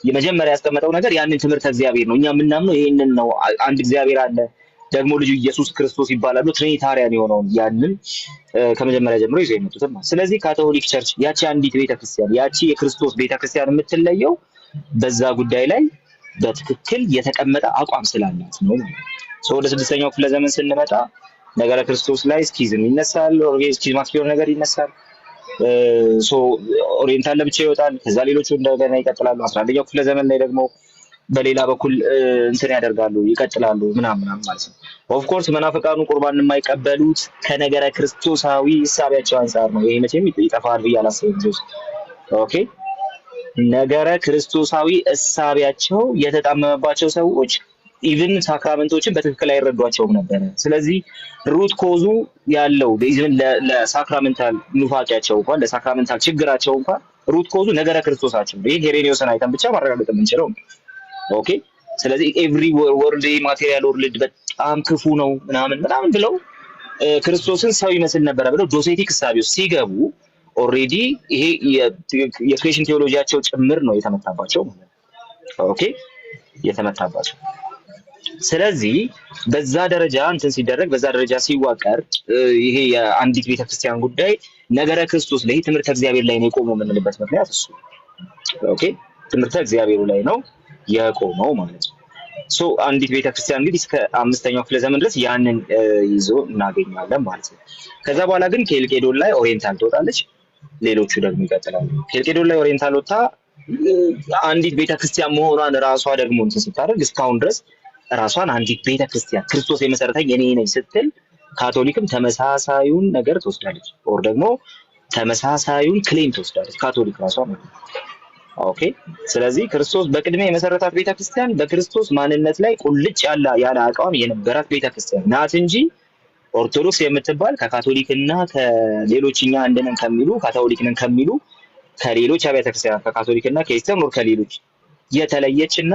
የመጀመሪያ ያስቀመጠው ነገር ያንን ትምህርት እግዚአብሔር ነው። እኛ የምናምነው ይሄንን ነው። አንድ እግዚአብሔር አለ፣ ደግሞ ልጁ ኢየሱስ ክርስቶስ ይባላሉ። ትሪኒታሪያን የሆነውን ያንን ከመጀመሪያ ጀምሮ ይዘው የመጡት ማለት። ስለዚህ ካቶሊክ ቸርች ያቺ አንዲት ቤተክርስቲያን ያቺ የክርስቶስ ቤተክርስቲያን የምትለየው በዛ ጉዳይ ላይ በትክክል የተቀመጠ አቋም ስላላት ነው። ወደ 6ኛው ክፍለ ዘመን ስንመጣ ነገረ ክርስቶስ ላይ ስኪዝም ይነሳል፣ ስኪዝማቲክ የሆነ ነገር ይነሳል። ኦሪየንታል ለብቻ ይወጣል። ከዛ ሌሎቹ እንደገና ይቀጥላሉ። 11ኛው ክፍለ ዘመን ላይ ደግሞ በሌላ በኩል እንትን ያደርጋሉ ይቀጥላሉ ምናምን ማለት ነው። ኦፍ ኮርስ መናፍቃኑ ቁርባን የማይቀበሉት ከነገረ ክርስቶሳዊ እሳቢያቸው አንፃር ነው። ይሄ መቼም ይጠፋል ብዬ አላስብም። ኦኬ ነገረ ክርስቶሳዊ እሳቢያቸው የተጣመመባቸው ሰዎች ኢቭን ሳክራመንቶችን በትክክል አይረዷቸውም ነበር። ስለዚህ ሩት ኮዙ ያለው ኢቭን ለሳክራመንታል ኑፋቂያቸው እንኳን ለሳክራመንታል ችግራቸው እንኳን ሩት ኮዙ ነገረ ክርስቶሳቸው ይሄ ሄሬኒዮስን አይተን ብቻ ማረጋገጥ የምንችለው። ኦኬ ስለዚህ ኤቭሪ ወርልድ ማቴሪያል ወርልድ በጣም ክፉ ነው ምናምን ብለው ክርስቶስን ሰው ይመስል ነበር ብለው ዶሴቲክ እሳቤ ውስጥ ሲገቡ ኦሬዲ ይሄ የክሬሽን ቴዎሎጂያቸው ጭምር ነው የተመታባቸው ማለት ነው። ኦኬ የተመታባቸው። ስለዚህ በዛ ደረጃ እንትን ሲደረግ በዛ ደረጃ ሲዋቀር ይሄ የአንዲት ቤተክርስቲያን ጉዳይ ነገረ ክርስቶስ ላይ ትምህርት እግዚአብሔር ላይ ነው የቆመው የምንልበት ምክንያት እሱ። ኦኬ ትምህርት እግዚአብሔር ላይ ነው የቆመው ማለት ነው። ሶ አንዲት ቤተክርስቲያን እንግዲህ እስከ 5ኛው ክፍለ ዘመን ድረስ ያንን ይዞ እናገኛለን ማለት ነው። ከዛ በኋላ ግን ኬልቄዶን ላይ ኦሪየንታል ትወጣለች፣ ሌሎቹ ደግሞ ይቀጥላሉ። ኬልቄዶን ላይ ኦሪየንታል ወጣ አንዲት ቤተክርስቲያን መሆኗን ራሷ ደግሞ እንትን ስታደርግ እስካሁን ድረስ ራሷን አንዲት ቤተክርስቲያን ክርስቶስ የመሰረተኝ እኔ ነኝ ስትል ካቶሊክም ተመሳሳዩን ነገር ትወስዳለች፣ ኦር ደግሞ ተመሳሳዩን ክሌም ትወስዳለች ካቶሊክ ራሷ ማለት ነው። ኦኬ ስለዚህ ክርስቶስ በቅድሚያ የመሰረታት ቤተክርስቲያን በክርስቶስ ማንነት ላይ ቁልጭ ያለ አቋም የነበራት ቤተክርስቲያን ናት እንጂ ኦርቶዶክስ የምትባል ከካቶሊክና ከሌሎችኛ እንደነን ከሚሉ ካቶሊክነን ከሚሉ ከሌሎች አብያተ ክርስቲያናት ከካቶሊክና ከኢስተርን ኦር ከሌሎች የተለየችና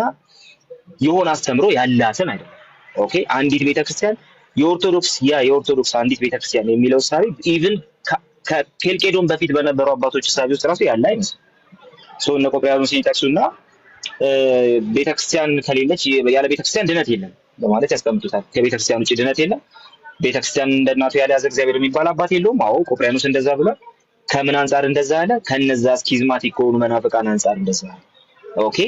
የሆነ አስተምሮ ያላትን አይደለም። ኦኬ አንዲት ቤተክርስቲያን የኦርቶዶክስ አንዲት ቤተክርስቲያን የሚለው እሳቤ ኢቭን ከኬልቄዶን በፊት በነበሩ አባቶች እሳቤ ውስጥ ራሱ ያለ አይመስልም። ሰው እነ ቆጵርያኖስን ሲጠቅሱና ቤተክርስቲያን ከሌለች ያለ ቤተክርስቲያን ድነት የለም በማለት ያስቀምጡታል። ከቤተክርስቲያን ውጭ ድነት የለም። ቤተክርስቲያን እንደ እናቱ ያልያዘ እግዚአብሔር የሚባል አባት የለውም። አዎ ቆጵርያኖስ እንደዛ ብሏል። ከምን አንጻር እንደዛ አለ? ከነዛ ስኪዝማቲክ ከሆኑ መናፍቃን አንጻር እንደዛ አለ። ኦኬ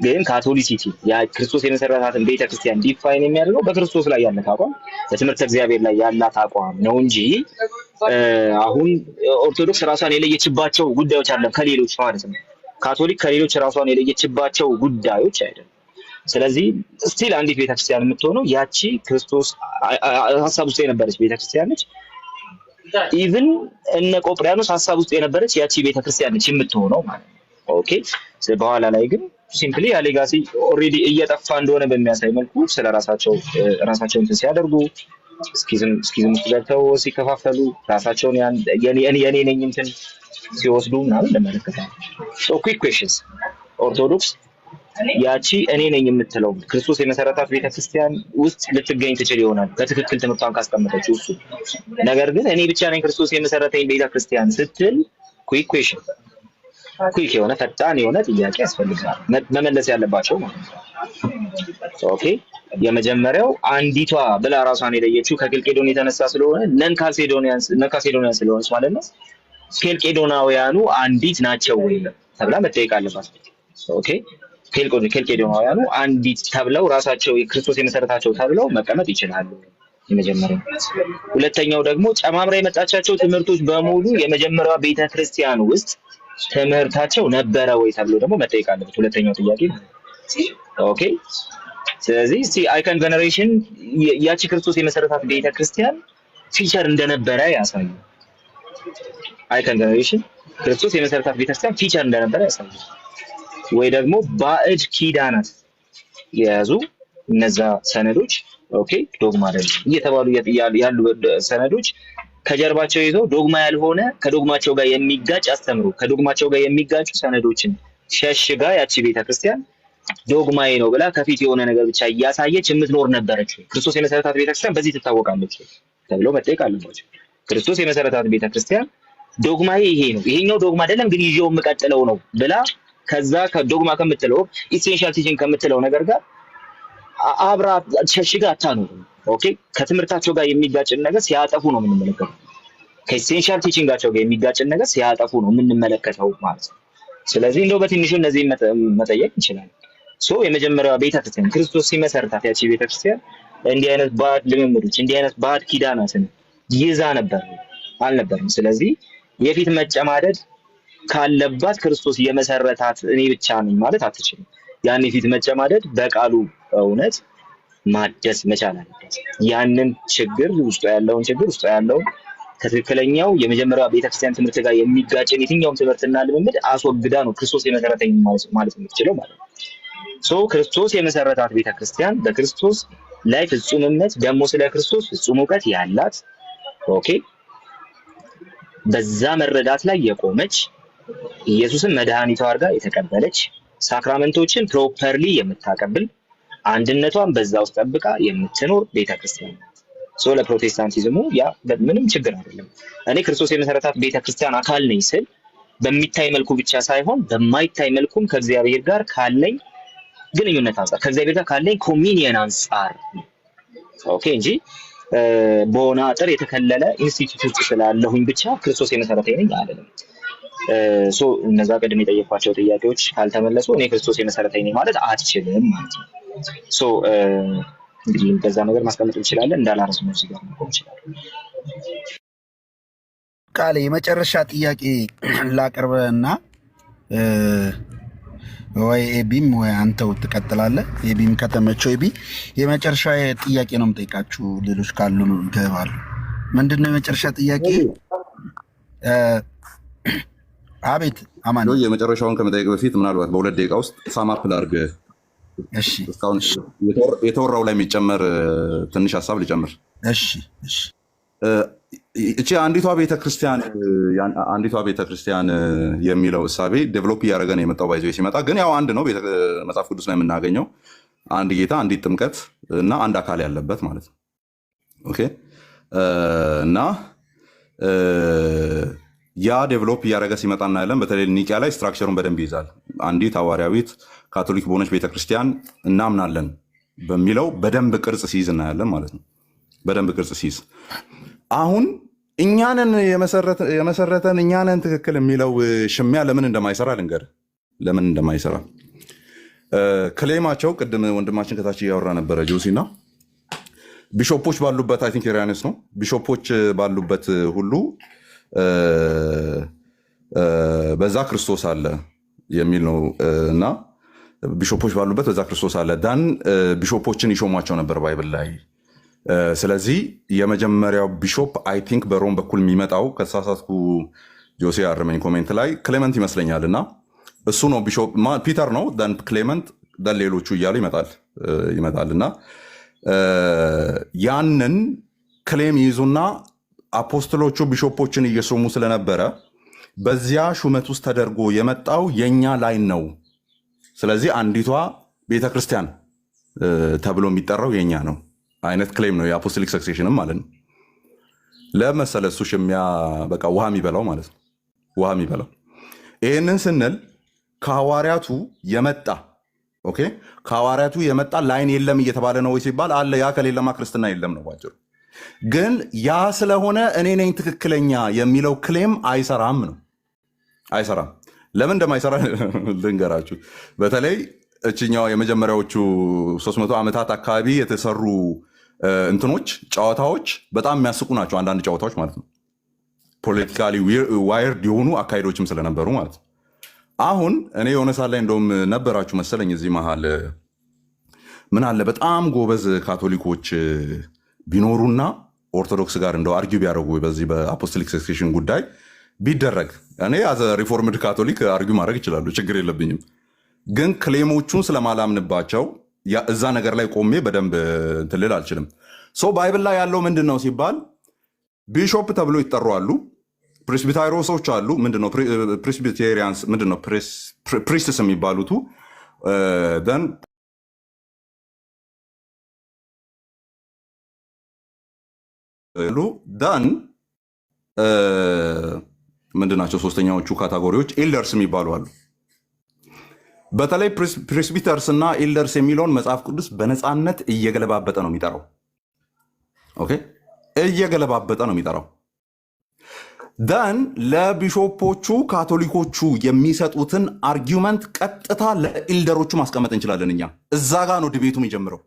ግን ካቶሊሲቲ ያ ክርስቶስ የመሰረታትን ቤተክርስቲያን ዲፋይን የሚያደርገው በክርስቶስ ላይ ያላት አቋም በትምህርተ እግዚአብሔር ላይ ያላት አቋም ነው እንጂ አሁን ኦርቶዶክስ ራሷን የለየችባቸው ጉዳዮች አለ ከሌሎች ማለት ነው። ካቶሊክ ከሌሎች ራሷን የለየችባቸው ጉዳዮች አይደለም። ስለዚህ ስቲል አንዲት ቤተክርስቲያን የምትሆነው ያቺ ክርስቶስ ሐሳብ ውስጥ የነበረች ቤተክርስቲያን ነች። ኢቭን እነ ቆጵርያኖስ ሐሳብ ውስጥ የነበረች ያቺ ቤተክርስቲያን ነች የምትሆነው ማለት ነው። ኦኬ በኋላ ላይ ግን ሲምፕሊ ያ ሌጋሲ ኦልሬዲ እየጠፋ እንደሆነ በሚያሳይ መልኩ ራሳቸውን ሲያደርጉ ስኪዝም ውስጥ ገብተው ሲከፋፈሉ ራሳቸውን የኔ ነኝ እንትን ሲወስዱ ምናምን እንመለከታለን። ሶ ኩዊክ ኩዌስችንስ ኦርቶዶክስ ያቺ እኔ ነኝ የምትለው ክርስቶስ የመሰረታት ቤተክርስቲያን ውስጥ ልትገኝ ትችል ይሆናል በትክክል ትምህርቷን ካስቀመጠችው እሱ። ነገር ግን እኔ ብቻ ነኝ ክርስቶስ የመሰረተኝ ቤተክርስቲያን ስትል ኩዊክ ኩዌስችን ኩዊክ የሆነ ፈጣን የሆነ ጥያቄ ያስፈልጋል መመለስ ያለባቸው ማለት ነው። ኦኬ የመጀመሪያው አንዲቷ ብላ ራሷን የለየችው ከኬልቄዶን የተነሳ ስለሆነ ነን ካልሴዶኒያን ስለሆነች ማለት ነው። ኬልቄዶናውያኑ አንዲት ናቸው ወይ ተብላ መጠየቅ አለባት። ኦኬ ኬልቄዶናውያኑ አንዲት ተብለው ራሳቸው የክርስቶስ የመሰረታቸው ተብለው መቀመጥ ይችላሉ። የመጀመሪያው። ሁለተኛው ደግሞ ጨማምራ የመጣቻቸው ትምህርቶች በሙሉ የመጀመሪያዋ ቤተክርስቲያን ውስጥ ትምህርታቸው ነበረ ወይ ተብሎ ደግሞ መጠየቅ አለበት። ሁለተኛው ጥያቄ ኦኬ። ስለዚህ አይከን ቬነሬሽን ያቺ ክርስቶስ የመሰረታት ቤተክርስቲያን ፊቸር እንደነበረ ያሳያል። አይከን ቬነሬሽን ክርስቶስ የመሰረታት ቤተክርስቲያን ፊቸር እንደነበረ ያሳያል። ወይ ደግሞ ባዕድ ኪዳናት የያዙ እነዛ ሰነዶች ኦኬ ዶግማ አይደለም እየተባሉ ያሉ ሰነዶች ከጀርባቸው ይዘው ዶግማ ያልሆነ ከዶግማቸው ጋር የሚጋጭ አስተምሮ ከዶግማቸው ጋር የሚጋጩ ሰነዶችን ሸሽጋ ያቺ ቤተክርስቲያን ዶግማዬ ነው ብላ ከፊት የሆነ ነገር ብቻ እያሳየች የምትኖር ነበረች። ክርስቶስ የመሰረታት ቤተክርስቲያን በዚህ ትታወቃለች ተብሎ መጠየቅ አለባቸው። ክርስቶስ የመሰረታት ቤተክርስቲያን ዶግማዬ ይሄ ነው፣ ይሄኛው ዶግማ አይደለም ግን ይዤው የምቀጥለው ነው ብላ ከዛ ከዶግማ ከምትለው ኢሴንሻል ቲቺንግ ከምትለው ነገር ጋር አብራ ሸሽጋ አታኖር። ኦኬ ከትምህርታቸው ጋር የሚጋጭን ነገር ሲያጠፉ ነው የምንመለከተው። ከኢሴንሻል ቲቺንጋቸው ጋር የሚጋጭን ነገር ሲያጠፉ ነው የምንመለከተው ማለት ነው። ስለዚህ እንደው በትንሹ እነዚህ መጠየቅ እንችላለን። የመጀመሪያዋ ቤተክርስቲያን ክርስቶስ ሲመሰርታት ያቺ ቤተክርስቲያን እንዲህ አይነት ባዕድ ልምምዶች እንዲህ አይነት ባዕድ ኪዳናትን ይዛ ነበር አልነበርም? ስለዚህ የፊት መጨማደድ ካለባት ክርስቶስ የመሰረታት እኔ ብቻ ነኝ ማለት አትችልም። ያን የፊት መጨማደድ በቃሉ እውነት ማደስ መቻል አለበት። ያንን ችግር ውስጥ ያለውን ከትክክለኛው የመጀመሪያው ቤተክርስቲያን ትምህርት ጋር የሚጋጭን የትኛውም ትምህርትና ልምምድ አስወግዳ ነው ክርስቶስ የመሰረተኝ ማለት የምትችለው ማለት ነው። ክርስቶስ የመሰረታት ቤተክርስቲያን በክርስቶስ ላይ ፍጹም እምነት ደግሞ ስለ ክርስቶስ ፍጹም እውቀት ያላት ኦኬ በዛ መረዳት ላይ የቆመች ኢየሱስን መድኃኒቷ አድርጋ የተቀበለች ሳክራመንቶችን ፕሮፐርሊ የምታቀብል አንድነቷን በዛ ውስጥ ጠብቃ የምትኖር ቤተክርስቲያን ለፕሮቴስታንቲዝሙ ያ ምንም ችግር አይደለም። እኔ ክርስቶስ የመሰረታት ቤተክርስቲያን አካል ነኝ ስል በሚታይ መልኩ ብቻ ሳይሆን በማይታይ መልኩም ከእግዚአብሔር ጋር ካለኝ ግንኙነት አንፃር ከእግዚአብሔር ጋር ካለኝ ኮሚኒየን አንፃር ኦኬ እንጂ በሆነ አጥር የተከለለ ኢንስቲትዩት ስላለሁኝ ብቻ ክርስቶስ የመሰረተኝ ነኝ አይደለም። እነዛ ቀደም የጠየኳቸው ጥያቄዎች ካልተመለሱ እኔ ክርስቶስ የመሰረተኝ ነኝ ማለት አትችልም ማለት ነው። እንግዲህ በዛ ነገር ማስቀመጥ እንችላለን። እንዳላረስነው እዚህ ጋር መቆም እንችላለን። ቃል የመጨረሻ ጥያቄ ላቅርበና ወይ ኤቢም ወይ አንተው ትቀጥላለህ። ኤቢም ከተመቸው ኤቢ የመጨረሻ ጥያቄ ነው የምጠይቃችሁ። ሌሎች ካሉ ነው ይገባሉ። ምንድነው የመጨረሻ ጥያቄ? አቤት አማን። የመጨረሻውን ከመጠየቅ በፊት ምናልባት በ2 ደቂቃ ውስጥ ሳማፕ ላድርግ። እሺ እስካሁን የተወራው ላይ የሚጨመር ትንሽ ሀሳብ ልጨምር። እሺ እቺ አንዲቷ ቤተክርስቲያን የሚለው እሳቤ ዴቨሎፕ እያደረገ ነው የመጣው። ባይዞ ሲመጣ ግን ያው አንድ ነው መጽሐፍ ቅዱስ ላይ የምናገኘው አንድ ጌታ፣ አንዲት ጥምቀት እና አንድ አካል ያለበት ማለት ነው። ኦኬ እና ያ ዴቨሎፕ እያደረገ ሲመጣ እናያለን። በተለይ ኒቂያ ላይ ስትራክቸሩን በደንብ ይይዛል። አንዲት ሐዋርያዊት ካቶሊክ በሆነች ቤተክርስቲያን እናምናለን በሚለው በደንብ ቅርጽ ሲይዝ እናያለን ማለት ነው። በደንብ ቅርጽ ሲይዝ አሁን እኛንን የመሰረተን እኛንን ትክክል የሚለው ሽሚያ ለምን እንደማይሰራ ልንገርህ። ለምን እንደማይሰራ ክሌማቸው ቅድም ወንድማችን ከታች እያወራ ነበረ ጆሲና ቢሾፖች ባሉበት አይ ቲንክ ኢራኒስ ነው ቢሾፖች ባሉበት ሁሉ በዛ ክርስቶስ አለ የሚል ነው እና ቢሾፖች ባሉበት በዛ ክርስቶስ አለ ዳን ቢሾፖችን ይሾሟቸው ነበር ባይብል ላይ። ስለዚህ የመጀመሪያው ቢሾፕ አይ ቲንክ በሮም በኩል የሚመጣው ከተሳሳትኩ ጆሴ አርመኝ ኮሜንት ላይ ክሌመንት ይመስለኛል እና እሱ ነው ቢሾፕ ፒተር ነው ዳን ክሌመንት ዳን ሌሎቹ እያሉ ይመጣል እና ያንን ክሌም ይይዙና አፖስትሎቹ ቢሾፖችን እየሾሙ ስለነበረ በዚያ ሹመት ውስጥ ተደርጎ የመጣው የኛ ላይን ነው። ስለዚህ አንዲቷ ቤተክርስቲያን ተብሎ የሚጠራው የኛ ነው አይነት ክሌም ነው የአፖስቶሊክ ሰክሴሽንም ማለት ነው። ለመሰለ እሱ ሽሚያ በቃ ውሃ የሚበላው ማለት ነው። ውሃ የሚበላው ይህንን ስንል ከሐዋርያቱ የመጣ ኦኬ፣ ከሐዋርያቱ የመጣ ላይን የለም እየተባለ ነው ወይ ሲባል አለ። ያ ከሌለማ ክርስትና የለም ነው ባጭሩ። ግን ያ ስለሆነ እኔ ነኝ ትክክለኛ የሚለው ክሌም አይሰራም ነው። አይሰራም። ለምን እንደማይሰራ ልንገራችሁ። በተለይ እችኛው የመጀመሪያዎቹ 300 ዓመታት አካባቢ የተሰሩ እንትኖች ጨዋታዎች በጣም የሚያስቁ ናቸው። አንዳንድ ጨዋታዎች ማለት ነው ፖለቲካሊ ዋይርድ የሆኑ አካሄዶችም ስለነበሩ ማለት ነው። አሁን እኔ የሆነ ሰዓት ላይ እንደውም ነበራችሁ መሰለኝ እዚህ መሃል ምን አለ በጣም ጎበዝ ካቶሊኮች ቢኖሩና ኦርቶዶክስ ጋር እንደው አርጊው ቢያደርጉ በዚህ በአፖስቶሊክ ሰክሴሽን ጉዳይ ቢደረግ እኔ አዘ ሪፎርምድ ካቶሊክ አርጊው ማድረግ ይችላሉ፣ ችግር የለብኝም። ግን ክሌሞቹን ስለማላምንባቸው እዛ ነገር ላይ ቆሜ በደንብ ትልል አልችልም። ሶ ባይብል ላይ ያለው ምንድን ነው ሲባል ቢሾፕ ተብሎ ይጠሩ አሉ፣ ፕሬስቢታይሮሶች አሉ። ምንድነው ፕሬስቢቴሪያንስ? ምንድነው ፕሪስትስ የሚባሉቱ ደን ዳን ምንድናቸው ሶስተኛዎቹ ካታጎሪዎች? ኤልደርስ የሚባሉ አሉ። በተለይ ፕሬስቢተርስ እና ኤልደርስ የሚለውን መጽሐፍ ቅዱስ በነፃነት እየገለባበጠ ነው የሚጠራው። ኦኬ፣ እየገለባበጠ ነው የሚጠራው። ዳን ለቢሾፖቹ ካቶሊኮቹ የሚሰጡትን አርጊውመንት ቀጥታ ለኤልደሮቹ ማስቀመጥ እንችላለን እኛ። እዛ ጋ ነው ድቤቱ የሚጀምረው።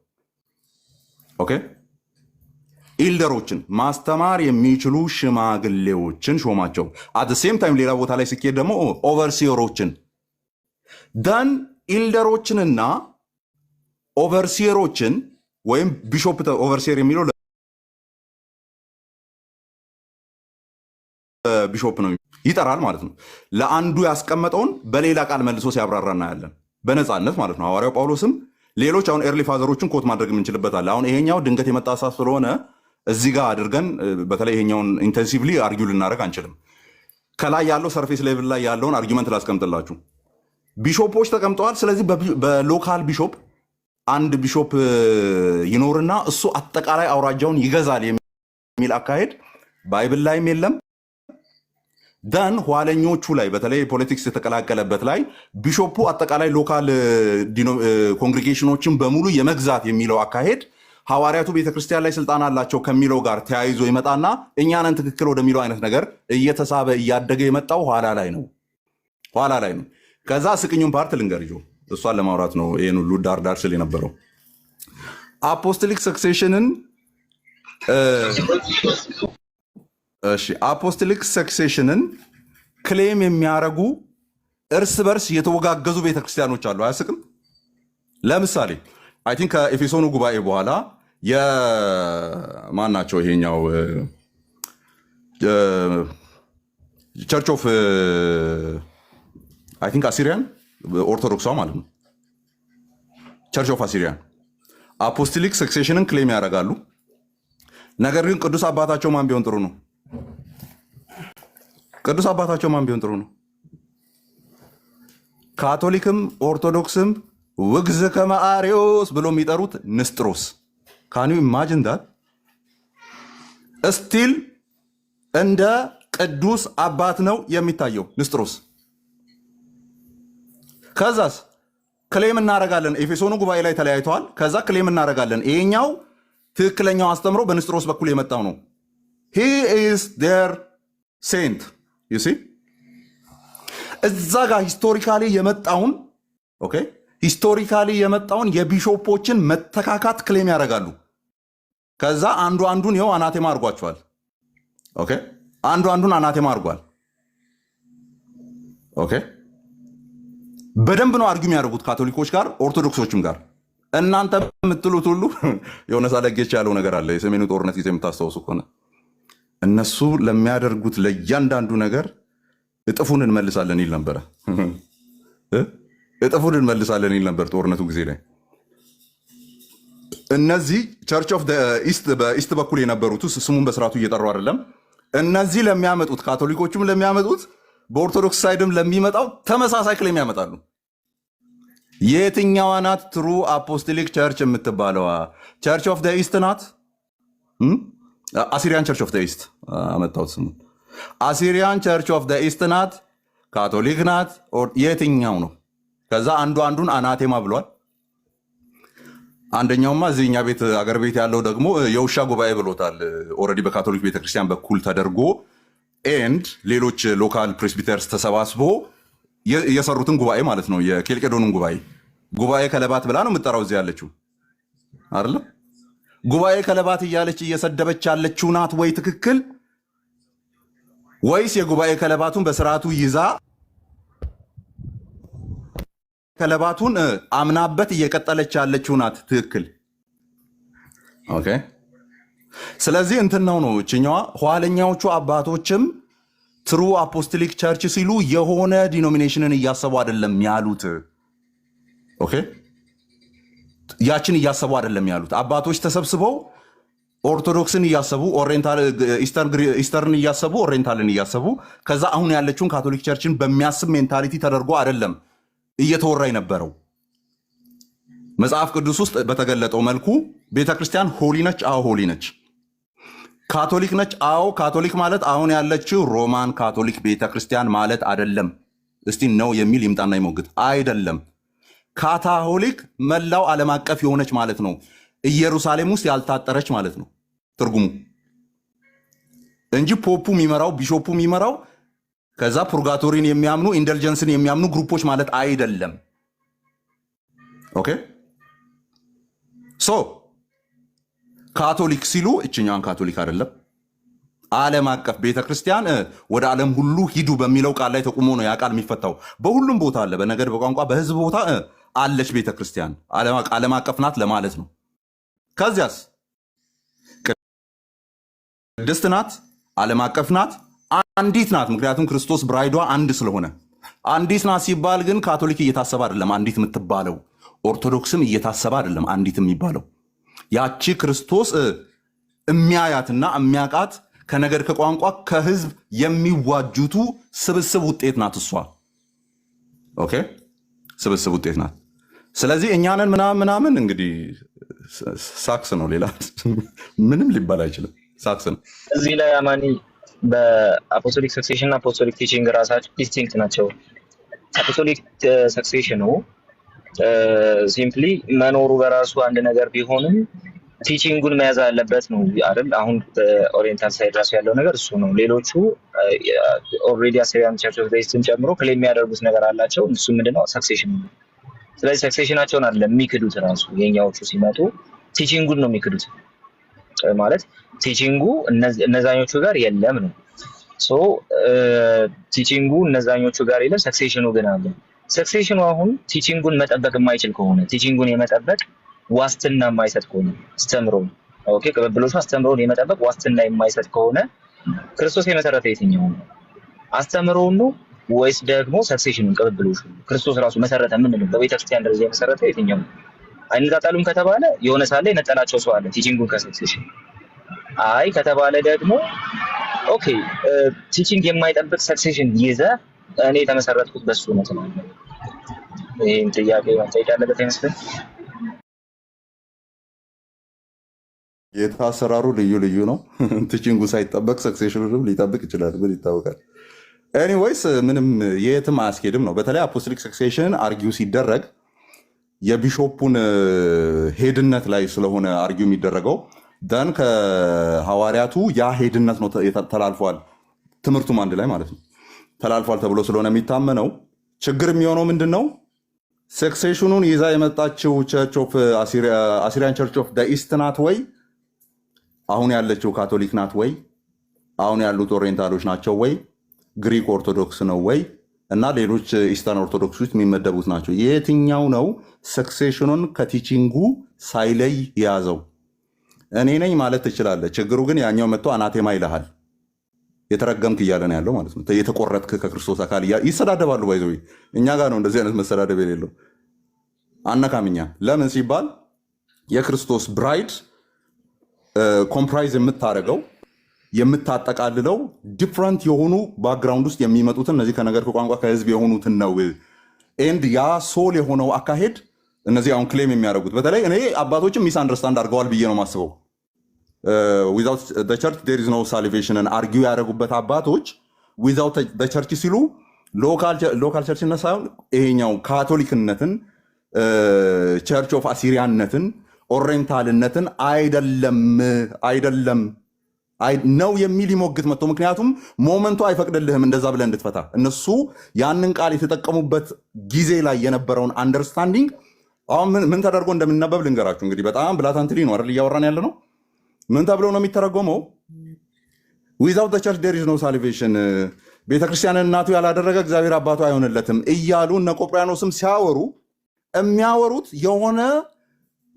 ኦኬ፣ ኤልደሮችን ማስተማር የሚችሉ ሽማግሌዎችን ሾማቸው። አት ሴም ታይም ሌላ ቦታ ላይ ሲኬድ ደግሞ ኦቨርሲየሮችን ዳን ኤልደሮችንና ኦቨርሲየሮችን ወይም ቢሾፕ ኦቨርሲየር የሚለው ቢሾፕ ነው ይጠራል ማለት ነው። ለአንዱ ያስቀመጠውን በሌላ ቃል መልሶ ሲያብራራ እናያለን። በነፃነት ማለት ነው። ሐዋርያው ጳውሎስም ሌሎች አሁን ኤርሊ ፋዘሮችን ኮት ማድረግ የምንችልበታል። አሁን ይሄኛው ድንገት የመጣ ሀሳብ ስለሆነ እዚህ ጋር አድርገን በተለይ ይሄኛውን ኢንቴንሲቭሊ አርጊው ልናደርግ አንችልም። ከላይ ያለው ሰርፌስ ሌቭል ላይ ያለውን አርጊመንት ላስቀምጥላችሁ። ቢሾፖች ተቀምጠዋል። ስለዚህ በሎካል ቢሾፕ አንድ ቢሾፕ ይኖርና እሱ አጠቃላይ አውራጃውን ይገዛል የሚል አካሄድ ባይብል ላይም የለም። ደን ኋለኞቹ ላይ በተለይ ፖለቲክስ የተቀላቀለበት ላይ ቢሾፑ አጠቃላይ ሎካል ኮንግሪጌሽኖችን በሙሉ የመግዛት የሚለው አካሄድ ሐዋርያቱ ቤተክርስቲያን ላይ ስልጣን አላቸው ከሚለው ጋር ተያይዞ ይመጣና እኛንን ትክክል ወደሚለው አይነት ነገር እየተሳበ እያደገ የመጣው ኋላ ላይ ነው። ኋላ ላይ ነው። ከዛ ስቅኙን ፓርት ልንገርጆ እሷን ለማውራት ነው ይህን ሁሉ ዳርዳር ስል የነበረው። አፖስቶሊክ ሰክሴሽንን አፖስቶሊክ ሰክሴሽንን ክሌም የሚያደርጉ እርስ በርስ የተወጋገዙ ቤተክርስቲያኖች አሉ። አያስቅም? ለምሳሌ አይ ቲንክ ከኤፌሶኑ ጉባኤ በኋላ የማን ናቸው ይሄኛው ቸርች ኦፍ አይ ቲንክ አሲሪያን ኦርቶዶክሷ ማለት ነው። ቸርች ኦፍ አሲሪያን አፖስቶሊክ ሰክሴሽንን ክሌም ያደርጋሉ። ነገር ግን ቅዱስ አባታቸው ማን ቢሆን ጥሩ ነው? ቅዱስ አባታቸው ማን ቢሆን ጥሩ ነው? ካቶሊክም ኦርቶዶክስም ውግዝ ከመአሪዎስ ብሎ የሚጠሩት ንስጥሮስ ካን ዩ ኢማጂን ዳት እስቲል እንደ ቅዱስ አባት ነው የሚታየው ንስጥሮስ። ከዛስ ክሌም እናረጋለን ኤፌሶኑ ጉባኤ ላይ ተለያይተዋል። ከዛ ክሌም እናረጋለን ይሄኛው ትክክለኛው አስተምሮ በንስጥሮስ በኩል የመጣው ነው። he is their saint you see እዛ ጋር ሂስቶሪካሊ የመጣውን ኦኬ ሂስቶሪካሊ የመጣውን የቢሾፖችን መተካካት ክሌም ያደርጋሉ። ከዛ አንዱ አንዱን ይኸው አናቴማ አድርጓቸዋል። ኦኬ አንዱ አንዱን አናቴማ አድርጓል። ኦኬ በደንብ ነው አርጊው የሚያደርጉት ካቶሊኮች ጋር ኦርቶዶክሶችም ጋር። እናንተ የምትሉት ሁሉ የሆነ ሳለጌች ያለው ነገር አለ። የሰሜኑ ጦርነት ጊዜ የምታስታውሱ ከሆነ እነሱ ለሚያደርጉት ለእያንዳንዱ ነገር እጥፉን እንመልሳለን ይል ነበረ። እጥፉን እንመልሳለን ይል ነበር ጦርነቱ ጊዜ ላይ። እነዚህ ቸርች ኦፍ ኢስት በኢስት በኩል የነበሩት ስሙን በስርዓቱ እየጠሩ አይደለም። እነዚህ ለሚያመጡት ካቶሊኮቹም ለሚያመጡት በኦርቶዶክስ ሳይድም ለሚመጣው ተመሳሳይ ክሌም ያመጣሉ። የትኛዋ ናት ትሩ አፖስቶሊክ ቸርች የምትባለዋ? ቸርች ኦፍ ኢስት ናት? አሲሪያን ቸርች ኦፍ ኢስት አመጣሁት ስሙ። አሲሪያን ቸርች ኦፍ ኢስት ናት? ካቶሊክ ናት? የትኛው ነው? ከዛ አንዱ አንዱን አናቴማ ብሏል። አንደኛውማ እዚህኛ ቤት አገር ቤት ያለው ደግሞ የውሻ ጉባኤ ብሎታል። ኦልሬዲ በካቶሊክ ቤተክርስቲያን በኩል ተደርጎ ኤንድ ሌሎች ሎካል ፕሬስቢተርስ ተሰባስቦ የሰሩትን ጉባኤ ማለት ነው። የኬልቄዶንን ጉባኤ ከለባት ብላ ነው የምጠራው እዚህ ያለችው አይደለም። ጉባኤ ከለባት እያለች እየሰደበች ያለችው ናት ወይ ትክክል? ወይስ የጉባኤ ከለባቱን በስርዓቱ ይዛ ከለባቱን አምናበት እየቀጠለች ያለችው ናት ትክክል? ኦኬ ስለዚህ እንትን ነው እችኛዋ። ኋለኛዎቹ አባቶችም ትሩ አፖስቶሊክ ቸርች ሲሉ የሆነ ዲኖሚኔሽንን እያሰቡ አይደለም ያሉት። ኦኬ ያችን እያሰቡ አይደለም ያሉት። አባቶች ተሰብስበው ኦርቶዶክስን እያሰቡ ኢስተርን እያሰቡ ኦሪየንታልን እያሰቡ ከዛ አሁን ያለችውን ካቶሊክ ቸርችን በሚያስብ ሜንታሊቲ ተደርጎ አይደለም እየተወራ የነበረው። መጽሐፍ ቅዱስ ውስጥ በተገለጠው መልኩ ቤተክርስቲያን ሆሊ ነች። አዎ ሆሊ ነች። ካቶሊክ ነች። አዎ ካቶሊክ ማለት አሁን ያለችው ሮማን ካቶሊክ ቤተክርስቲያን ማለት አይደለም። እስቲ ነው የሚል ይምጣና ይሞግት። አይደለም። ካታሆሊክ መላው ዓለም አቀፍ የሆነች ማለት ነው። ኢየሩሳሌም ውስጥ ያልታጠረች ማለት ነው ትርጉሙ እንጂ ፖፑ የሚመራው ቢሾፑ የሚመራው ከዛ ፑርጋቶሪን የሚያምኑ ኢንደልጀንስን የሚያምኑ ግሩፖች ማለት አይደለም። ኦኬ ሶ ካቶሊክ ሲሉ እችኛዋን ካቶሊክ አይደለም። ዓለም አቀፍ ቤተክርስቲያን ወደ ዓለም ሁሉ ሂዱ በሚለው ቃል ላይ ተቁሞ ነው ያ ቃል የሚፈታው። በሁሉም ቦታ አለ፣ በነገድ በቋንቋ በህዝብ ቦታ አለች ቤተክርስቲያን። ዓለም አቀፍ ናት ለማለት ነው። ከዚያስ ቅድስት ናት፣ ዓለም አቀፍ ናት፣ አንዲት ናት። ምክንያቱም ክርስቶስ ብራይዷ አንድ ስለሆነ አንዲት ናት ሲባል ግን ካቶሊክ እየታሰበ አይደለም አንዲት የምትባለው፣ ኦርቶዶክስም እየታሰበ አይደለም አንዲት የሚባለው። ያቺ ክርስቶስ የሚያያትና የሚያቃት ከነገድ ከቋንቋ ከህዝብ የሚዋጁቱ ስብስብ ውጤት ናት እሷ። ኦኬ ስብስብ ውጤት ናት። ስለዚህ እኛንን ምናምን እንግዲህ ሳክስ ነው፣ ሌላ ምንም ሊባል አይችልም። ሳክስ ነው። እዚህ ላይ አማኒ በአፖስቶሊክ ሰክሴሽን እና አፖስቶሊክ ቲቺንግ ራሳቸው ዲስቲንክት ናቸው። አፖስቶሊክ ሰክሴሽኑ ሲምፕሊ መኖሩ በራሱ አንድ ነገር ቢሆንም ቲቺንጉን መያዝ አለበት ነው አይደል? አሁን በኦሪየንታል ሳይድ ራሱ ያለው ነገር እሱ ነው። ሌሎቹ ኦልሬዲ አሲሪያን ቸርች ኦፍ ኢስትን ጨምሮ ክሌም የሚያደርጉት ነገር አላቸው። እሱ ምንድነው? ሰክሴሽን ነው። ስለዚህ ሰክሴሽናቸውን አይደለም የሚክዱት፣ ራሱ የኛዎቹ ሲመጡ ቲቺንጉን ነው የሚክዱት። ማለት ቲቺንጉ እነዛኞቹ ጋር የለም ነው። ሶ ቲቺንጉ እነዛኞቹ ጋር የለም፣ ሰክሴሽኑ ግን አለ። ሰክሴሽኑ አሁን ቲቺንጉን መጠበቅ የማይችል ከሆነ ቲቺንጉን የመጠበቅ ዋስትና የማይሰጥ ከሆነ አስተምሮ ኦኬ ቅብብሎቹ አስተምሮን የመጠበቅ ዋስትና የማይሰጥ ከሆነ ክርስቶስ የመሰረተ የትኛው ነው? አስተምሮን ነው ወይስ ደግሞ ሰክሴሽኑን ቅብብሎቹ? ክርስቶስ ራሱ መሰረተ ምን ነው? በቤተክርስቲያን ደረጃ የመሰረተ የትኛው ነው? አይነጣጣሉም ከተባለ የሆነ ሳለ የነጠላቸው ሰው አለ ቲቺንጉን ከሰክሴሽን። አይ ከተባለ ደግሞ ኦኬ ቲቺንግ የማይጠብቅ ሰክሴሽን ይዘ እኔ የተመሰረትኩት በሱ ነው ተናገረ። ይህን ጥያቄ መጠየቅ ያለበት አይመስልም? ጌታ አሰራሩ ልዩ ልዩ ነው። ትችንጉ ሳይጠበቅ ሰክሴሽኑንም ሊጠብቅ ይችላል። ምን ይታወቃል? ኤኒዌይስ ምንም የትም አያስኬድም ነው። በተለይ አፖስቶሊክ ሰክሴሽን አርጊው ሲደረግ የቢሾፑን ሄድነት ላይ ስለሆነ አርጊው የሚደረገው ደን ከሐዋርያቱ ያ ሄድነት ነው ተላልፏል፣ ትምህርቱም አንድ ላይ ማለት ነው ተላልፏል ተብሎ ስለሆነ የሚታመነው ችግር የሚሆነው ምንድን ነው? ሰክሴሽኑን ይዛ የመጣችው አሲሪያን ቸርች ኦፍ ኢስት ናት ወይ? አሁን ያለችው ካቶሊክ ናት ወይ? አሁን ያሉት ኦሪየንታሎች ናቸው ወይ? ግሪክ ኦርቶዶክስ ነው ወይ? እና ሌሎች ኢስተርን ኦርቶዶክስ ውስጥ የሚመደቡት ናቸው? የትኛው ነው ሰክሴሽኑን ከቲቺንጉ ሳይለይ የያዘው? እኔ ነኝ ማለት ትችላለህ። ችግሩ ግን ያኛው መጥቶ አናቴማ ይልሃል። የተረገምክ እያለ ነው ያለው ማለት ነው። የተቆረጥክ ከክርስቶስ አካል ይሰዳደባሉ። ባይዘዊ እኛ ጋር ነው እንደዚህ አይነት መሰዳደብ የሌለው። አነካምኛ ለምን ሲባል የክርስቶስ ብራይድ ኮምፕራይዝ የምታደርገው የምታጠቃልለው ዲፍረንት የሆኑ ባክግራውንድ ውስጥ የሚመጡትን እነዚህ ከነገር ከቋንቋ ከህዝብ የሆኑትን ነው። ኤንድ ያ ሶል የሆነው አካሄድ እነዚህ አሁን ክሌም የሚያደርጉት በተለይ እኔ አባቶችም ሚስ አንደርስታንድ አድርገዋል ብዬ ነው የማስበው። ዊዛውት ቸርች ዴር ኢዝ ኖ ሳልቬሽንን አርጊው ያደረጉበት አባቶች ዊዛውት ቸርች ሲሉ ሎካል ቸርችነት ሳይሆን ይሄኛው ካቶሊክነትን፣ ቸርች ኦፍ አሲሪያንነትን፣ ኦሬንታልነትን አይደለም ነው የሚል ይሞግት መጥቶ ምክንያቱም ሞመንቱ አይፈቅድልህም እንደዛ ብለህ እንድትፈታ። እነሱ ያንን ቃል የተጠቀሙበት ጊዜ ላይ የነበረውን አንደርስታንዲንግ አሁን ምን ተደርጎ እንደሚነበብ ልንገራችሁ። እንግዲህ በጣም ብላታንትሊ ነው አይደል እያወራን ያለ ነው። ምን ተብሎ ነው የሚተረጎመው? ዊዛውት ቸርች ዴር ኢዝ ኖ ሳልቬሽን፣ ቤተክርስቲያንን እናቱ ያላደረገ እግዚአብሔር አባቱ አይሆንለትም እያሉ እነ ቆጵርያኖስም ሲያወሩ የሚያወሩት የሆነ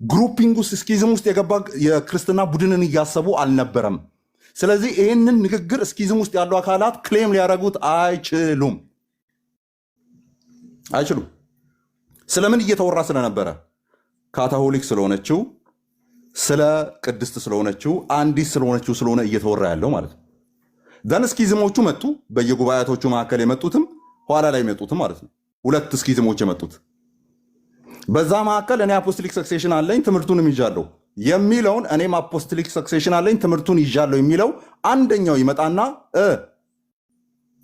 ግሩፒንግ ውስጥ ስኪዝም ውስጥ የገባ የክርስትና ቡድንን እያሰቡ አልነበረም። ስለዚህ ይህንን ንግግር ስኪዝም ውስጥ ያሉ አካላት ክሌም ሊያደርጉት አይችሉም። ስለምን እየተወራ ስለነበረ? ካቶሊክ ስለሆነችው፣ ስለ ቅድስት ስለሆነችው፣ አንዲት ስለሆነችው ስለሆነ እየተወራ ያለው ማለት ነው። ደን ስኪዝሞቹ መጡ። በየጉባኤቶቹ መካከል የመጡትም ኋላ ላይ የመጡትም ማለት ነው። ሁለት ስኪዝሞች የመጡት በዛ መካከል እኔ አፖስቶሊክ ሰክሴሽን አለኝ ትምህርቱንም ይዣለሁ የሚለውን እኔም አፖስቶሊክ ሰክሴሽን አለኝ ትምህርቱን ይዣለሁ የሚለው አንደኛው ይመጣና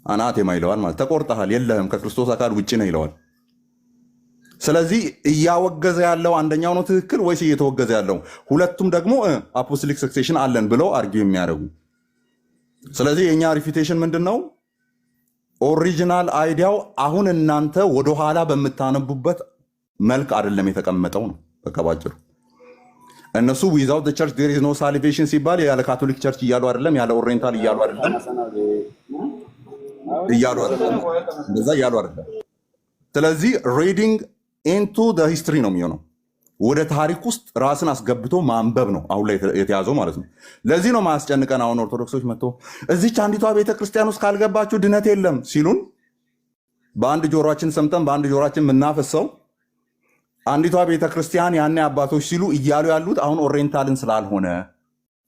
አናቴማ ይለዋል ማለት ተቆርጠሃል፣ የለህም፣ ከክርስቶስ አካል ውጭ ነው ይለዋል። ስለዚህ እያወገዘ ያለው አንደኛው ነው ትክክል ወይስ እየተወገዘ ያለው? ሁለቱም ደግሞ አፖስቶሊክ ሰክሴሽን አለን ብለው አርጊው የሚያደርጉ። ስለዚህ የእኛ ሪፊቴሽን ምንድን ነው? ኦሪጂናል አይዲያው አሁን እናንተ ወደኋላ በምታነቡበት መልክ አይደለም የተቀመጠው ነው። በቃ ባጭሩ እነሱ ዊዛውት ቸርች ዴር ኢዝ ኖ ሳልቬሽን ሲባል ያለ ካቶሊክ ቸርች እያሉ አይደለም፣ ያለ ኦሪየንታል እያሉ አይደለም፣ እንደዛ እያሉ አይደለም። ስለዚህ ሪዲንግ ኢንቱ ዘ ሂስትሪ ነው የሚሆነው። ወደ ታሪክ ውስጥ ራስን አስገብቶ ማንበብ ነው አሁን ላይ የተያዘው ማለት ነው። ለዚህ ነው ማያስጨንቀን። አሁን ኦርቶዶክሶች መጥቶ እዚች አንዲቷ ቤተክርስቲያን ውስጥ ካልገባችሁ ድነት የለም ሲሉን በአንድ ጆሮችን ሰምተን በአንድ ጆሮችን የምናፈሰው አንዲቷ ቤተክርስቲያን ያኔ አባቶች ሲሉ እያሉ ያሉት አሁን ኦሪየንታልን ስላልሆነ፣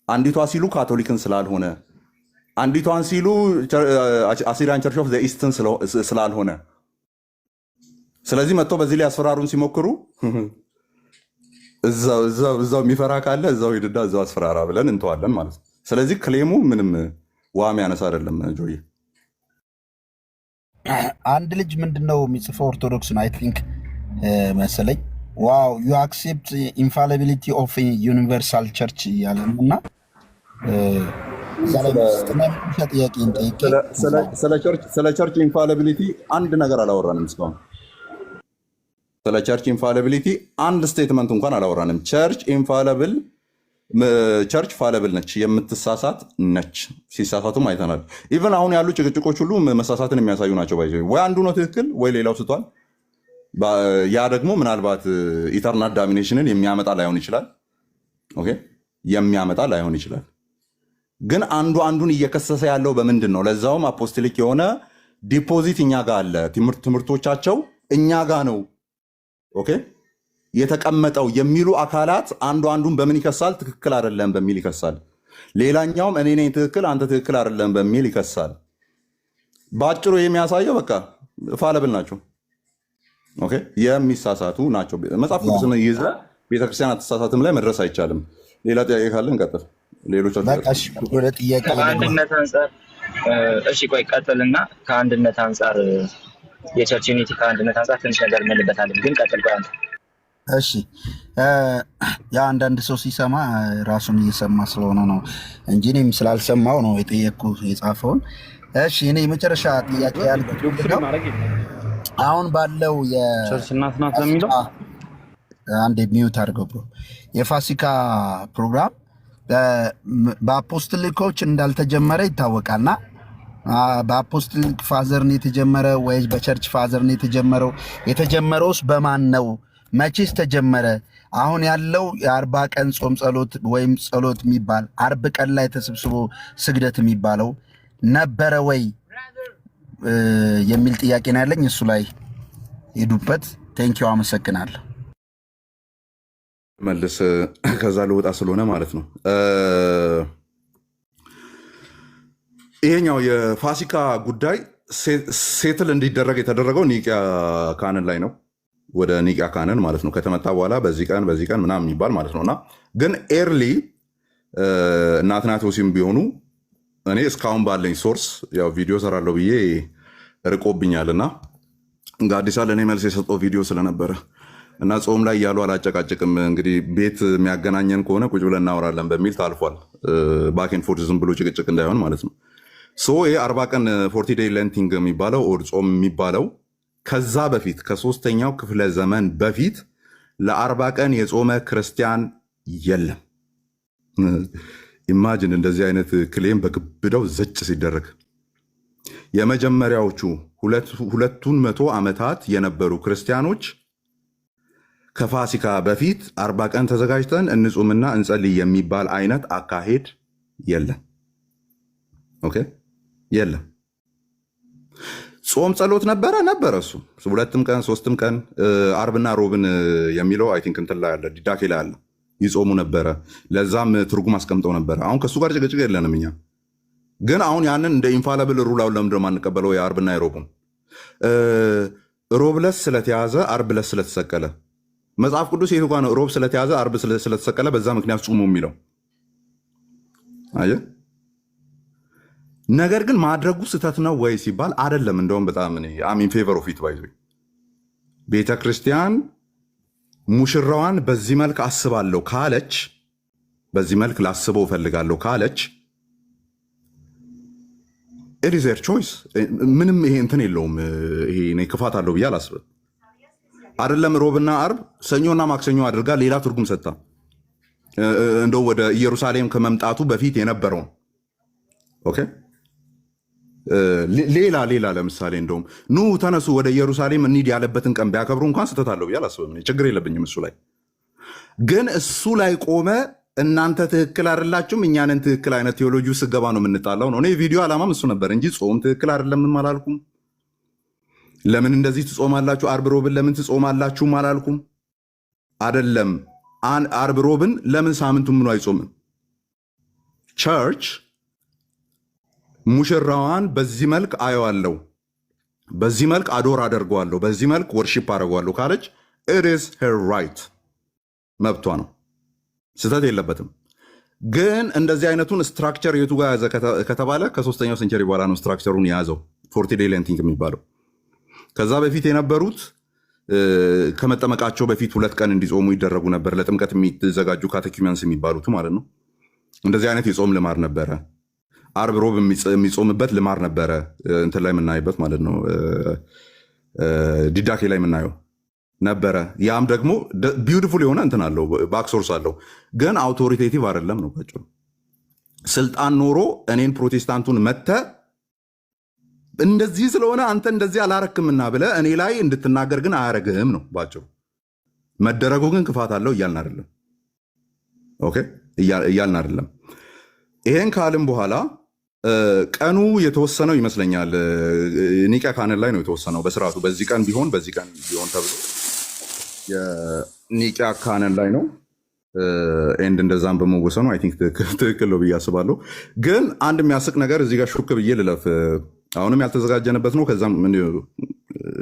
አንዲቷ ሲሉ ካቶሊክን ስላልሆነ፣ አንዲቷን ሲሉ አሲሪያን ቸርች ኦፍ ዘ ኢስትን ስላልሆነ፣ ስለዚህ መጥቶ በዚህ ላይ ያስፈራሩን ሲሞክሩ እዛው የሚፈራ ካለ እዛው ሂድና እዛው አስፈራራ ብለን እንተዋለን ማለት ነው። ስለዚህ ክሌሙ ምንም ዋም ያነሳ አይደለም። ጆዬ አንድ ልጅ ምንድነው የሚጽፈው ኦርቶዶክስን አይ ቲንክ መሰለኝ ዋው ዩ አክሴፕት ኢንፋሊቢሊቲ ኦፍ ዩኒቨርሳል ቸርች እያለ ነው እና ጥያቄ ስለ ቸርች ኢንፋሊቢሊቲ አንድ ነገር አላወራንም እስካሁን። ስለ ቸርች ኢንፋሊቢሊቲ አንድ ስቴትመንት እንኳን አላወራንም። ቸርች ፋለብል ነች፣ የምትሳሳት ነች። ሲሳሳቱም አይተናል። ኢቨን አሁን ያሉ ጭቅጭቆች ሁሉ መሳሳትን የሚያሳዩ ናቸው። ባይዘ ወይ አንዱ ነው ትክክል ወይ ሌላው ስቷል። ያ ደግሞ ምናልባት ኢተርናል ዳሚኔሽንን የሚያመጣ ላይሆን ይችላል። ኦኬ የሚያመጣ ላይሆን ይችላል። ግን አንዱ አንዱን እየከሰሰ ያለው በምንድን ነው? ለዛውም አፖስቶሊክ የሆነ ዲፖዚት እኛ ጋር አለ። ትምህርቶቻቸው እኛ ጋር ነው ኦኬ የተቀመጠው የሚሉ አካላት አንዱ አንዱን በምን ይከሳል? ትክክል አይደለም በሚል ይከሳል። ሌላኛውም እኔ ነኝ ትክክል አንተ ትክክል አይደለም በሚል ይከሳል። በአጭሩ የሚያሳየው በቃ ፋለብል ናቸው። ኦኬ የሚሳሳቱ ናቸው። መጽሐፍ ቅዱስን ይዘህ ቤተክርስቲያን አትሳሳትም ላይ መድረስ አይቻልም። ሌላ ጥያቄ ካለ እንቀጥል። ወደ ጥያቄ ከአንድነት አንጻር እሺ ቆይ ቀጥልና ከአንድነት አንጻር የቸርች ዩኒቲ ከአንድነት አንጻር ትንሽ ነገር እንልበታለን፣ ግን ቀጥል ቆይ አንተ። እሺ ያ አንዳንድ ሰው ሲሰማ ራሱን እየሰማ ስለሆነ ነው እንጂ እኔም ስላልሰማው ነው የጠየቅኩ የጻፈውን። እሺ እኔ የመጨረሻ ጥያቄ ያልኩት አሁን ባለው ቸርች እናት ናት ለሚለው አንድ ሚዩት አድርገው ብሎ የፋሲካ ፕሮግራም በአፖስትሊኮች እንዳልተጀመረ ይታወቃልና በአፖስትሊክ ፋዘር ነው የተጀመረ ወይስ በቸርች ፋዘር ነው የተጀመረው? የተጀመረውስ በማን ነው? መቼስ ተጀመረ? አሁን ያለው የ40 ቀን ጾም ጸሎት ወይም ጸሎት የሚባል 40 ቀን ላይ ተሰብስቦ ስግደት የሚባለው ነበረ ወይ የሚል ጥያቄ ነው ያለኝ። እሱ ላይ ሄዱበት። ቴንኪው አመሰግናለሁ። መልስ ከዛ ልወጣ ስለሆነ ማለት ነው። ይሄኛው የፋሲካ ጉዳይ ሴትል እንዲደረግ የተደረገው ኒቂያ ካህንን ላይ ነው። ወደ ኒቂያ ካህንን ማለት ነው ከተመጣ በኋላ በዚህ ቀን ምናምን የሚባል ማለት ነውና ግን ኤርሊ እና አትናቴዎስም ቢሆኑ እኔ እስካሁን ባለኝ ሶርስ ያው ቪዲዮ ሰራለሁ ብዬ ርቆብኛልና ጋዲሳ ለእኔ መልስ የሰጠው ቪዲዮ ስለነበረ እና ጾም ላይ ያሉ አላጨቃጭቅም እንግዲህ ቤት የሚያገናኘን ከሆነ ቁጭ ብለን እናወራለን በሚል ታልፏል። ባኬን ፎርት ዝም ብሎ ጭቅጭቅ እንዳይሆን ማለት ነው። ይህ 40 ቀን 40 ዴይ ሌንቲንግ የሚባለው ኦር ጾም የሚባለው ከዛ በፊት ከ3ኛው ክፍለ ዘመን በፊት ለ40 ቀን የጾመ ክርስቲያን የለም። ኢማጅን እንደዚህ አይነት ክሌም በክብደው ዘጭ ሲደረግ የመጀመሪያዎቹ 200 ዓመታት የነበሩ ክርስቲያኖች ከፋሲካ በፊት 40 ቀን ተዘጋጅተን እንጹምና እንጸልይ የሚባል አይነት አካሄድ የለም። ኦኬ የለም። ጾም ጸሎት ነበረ እሱ 2 ቀን 3 ቀን አርብና ሮብን የሚለው አይ ቲንክ እንትን ላይ አለ ዲዳኬ ላይ አለ ይጾሙ ነበረ። ለዛም ትርጉም አስቀምጠው ነበረ። አሁን ከሱ ጋር ጭቅጭቅ የለንም እኛ። ግን አሁን ያንን እንደ ኢንፋላብል ሩላውን ለምንድን ነው የማንቀበለው? የአርብና የሮቡን ሮብለስ ስለተያዘ አርብለስ ስለተሰቀለ መጽሐፍ ቅዱስ የቱ ጋር ነው ሮብ ስለተያዘ አርብ ስለተሰቀለ በዛ ምክንያት ጾሙ የሚለው? አየህ። ነገር ግን ማድረጉ ስህተት ነው ወይ ሲባል አይደለም። እንደውም በጣም አም ኢን ፌቨር ኦፍ ኢት ባይ ዘ ወይ ቤተ ክርስቲያን ሙሽራዋን በዚህ መልክ አስባለሁ ካለች፣ በዚህ መልክ ላስበው ፈልጋለሁ ካለች ኢት ኢዝ ዜር ቾይስ። ምንም ይሄ እንትን የለውም። ይሄ እኔ ክፋት አለው ብዬ አላስብም። አይደለም ሮብና አርብ ሰኞና ማክሰኞ አድርጋ ሌላ ትርጉም ሰጥታ እንደው ወደ ኢየሩሳሌም ከመምጣቱ በፊት የነበረውን ኦኬ ሌላ ለምሳሌ እንደውም ኑ ተነሱ ወደ ኢየሩሳሌም እንሂድ ያለበትን ቀን ቢያከብሩ እንኳን ስህተት አለው ብዬ አላስብም። ችግር የለብኝም እሱ ላይ። ግን እሱ ላይ ቆመ እናንተ ትክክል አይደላችሁም እኛንን ትክክል አይነት ቴዎሎጂ ውስጥ ገባ ነው የምንጣላው ነው። እኔ ቪዲዮ አላማም እሱ ነበር እንጂ ጾም ትክክል አይደለም አላልኩም። ለምን እንደዚህ ትጾማላችሁ አርብ ሮብን ለምን ትጾማላችሁም አላልኩም። አይደለም አርብ ሮብን ለምን ሳምንቱን ምኑ አይጾምም? ቸርች ሙሽራዋን በዚህ መልክ አየዋለሁ፣ በዚህ መልክ አዶር አደርገዋለሁ፣ በዚህ መልክ ወርሺፕ አደርገዋለሁ ካለች it is her right መብቷ ነው፣ ስህተት የለበትም። ግን እንደዚህ አይነቱን ስትራክቸር የቱ ጋር ያዘ ከተባለ ከ3ኛው ሴንቸሪ በኋላ ነው ስትራክቸሩን የያዘው 40 ዴይ ሌንቲንግ የሚባለው። ከዛ በፊት የነበሩት ከመጠመቃቸው በፊት 2 ቀን እንዲጾሙ ይደረጉ ነበር። ለጥምቀት የሚዘጋጁ ካቴኪመንስ የሚባሉት ማለት ነው። እንደዚህ አይነት የጾም ልማድ ነበረ። አርብ ሮብ የሚጾምበት ልማድ ነበረ። እንትን ላይ የምናይበት ማለት ነው ዲዳኬ ላይ የምናየው ነበረ። ያም ደግሞ ቢዩቲፉል የሆነ እንትን አለው ባክሶርስ አለው። ግን አውቶሪቴቲቭ አይደለም ነው ባጭሩ። ስልጣን ኖሮ እኔን ፕሮቴስታንቱን መተ እንደዚህ ስለሆነ አንተ እንደዚህ አላረክምና ብለ እኔ ላይ እንድትናገር ግን አያረግህም ነው ባጭሩ። መደረጉ ግን ክፋት አለው እያልን አይደለም። ኦኬ እያልን አይደለም። ይሄን ካልም በኋላ ቀኑ የተወሰነው ይመስለኛል ኒቂያ ካህን ላይ ነው የተወሰነው በስርዓቱ። በዚህ ቀን ቢሆን በዚህ ቀን ቢሆን ተብሎ የኒቂያ ካህን ላይ ነው ኤንድ እንደዛም በመወሰኑ አይ ቲንክ ትክክል ነው ብዬ አስባለሁ። ግን አንድ የሚያስቅ ነገር እዚህ ጋር ሹክ ብዬ ልለፍ። አሁንም ያልተዘጋጀንበት ነው። ከዛም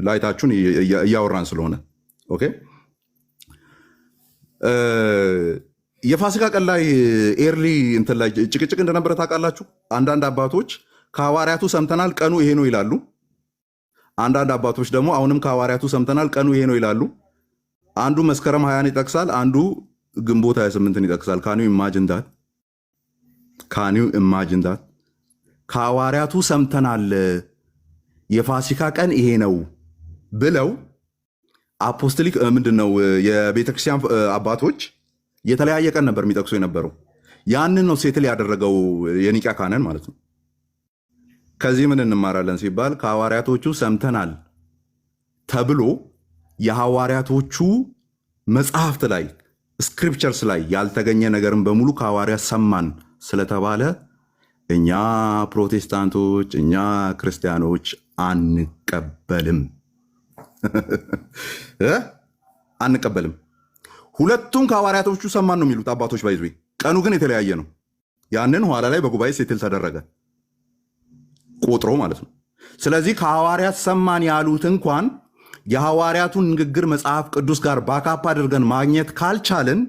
ላይታችሁን እያወራን ስለሆነ ኦኬ። የፋሲካ ቀን ላይ ኤርሊ እንትን ላይ ጭቅጭቅ እንደነበረ ታውቃላችሁ። አንዳንድ አባቶች ከሐዋርያቱ ሰምተናል ቀኑ ይሄ ነው ይላሉ። አንዳንድ አባቶች ደግሞ አሁንም ከሐዋርያቱ ሰምተናል ቀኑ ይሄ ነው ይላሉ። አንዱ መስከረም 20ን ይጠቅሳል፣ አንዱ ግንቦት 28ን ይጠቅሳል። ካኒው ኢማጂን ዳት ከሐዋርያቱ ሰምተናል የፋሲካ ቀን ይሄ ነው ብለው አፖስቶሊክ ምንድን ነው የቤተክርስቲያን አባቶች የተለያየ ቀን ነበር የሚጠቅሱ የነበረው። ያንን ነው ሴትል ያደረገው የኒቂያ ካህን ማለት ነው። ከዚህ ምን እንማራለን ሲባል ከሐዋርያቶቹ ሰምተናል ተብሎ የሐዋርያቶቹ መጽሐፍት ላይ ስክሪፕቸርስ ላይ ያልተገኘ ነገርን በሙሉ ከሐዋርያት ሰማን ስለተባለ እኛ ፕሮቴስታንቶች እኛ ክርስቲያኖች አንቀበልም አንቀበልም። ሁለቱም ከሐዋርያቶቹ ሰማን ነው የሚሉት አባቶች ባይዙ። ቀኑ ግን የተለያየ ነው። ያንን ኋላ ላይ በጉባኤ ሴትል ተደረገ ቆጥሮ ማለት ነው። ስለዚህ ከሐዋርያት ሰማን ያሉት እንኳን የሐዋርያቱን ንግግር መጽሐፍ ቅዱስ ጋር ባካፕ አድርገን ማግኘት ካልቻልን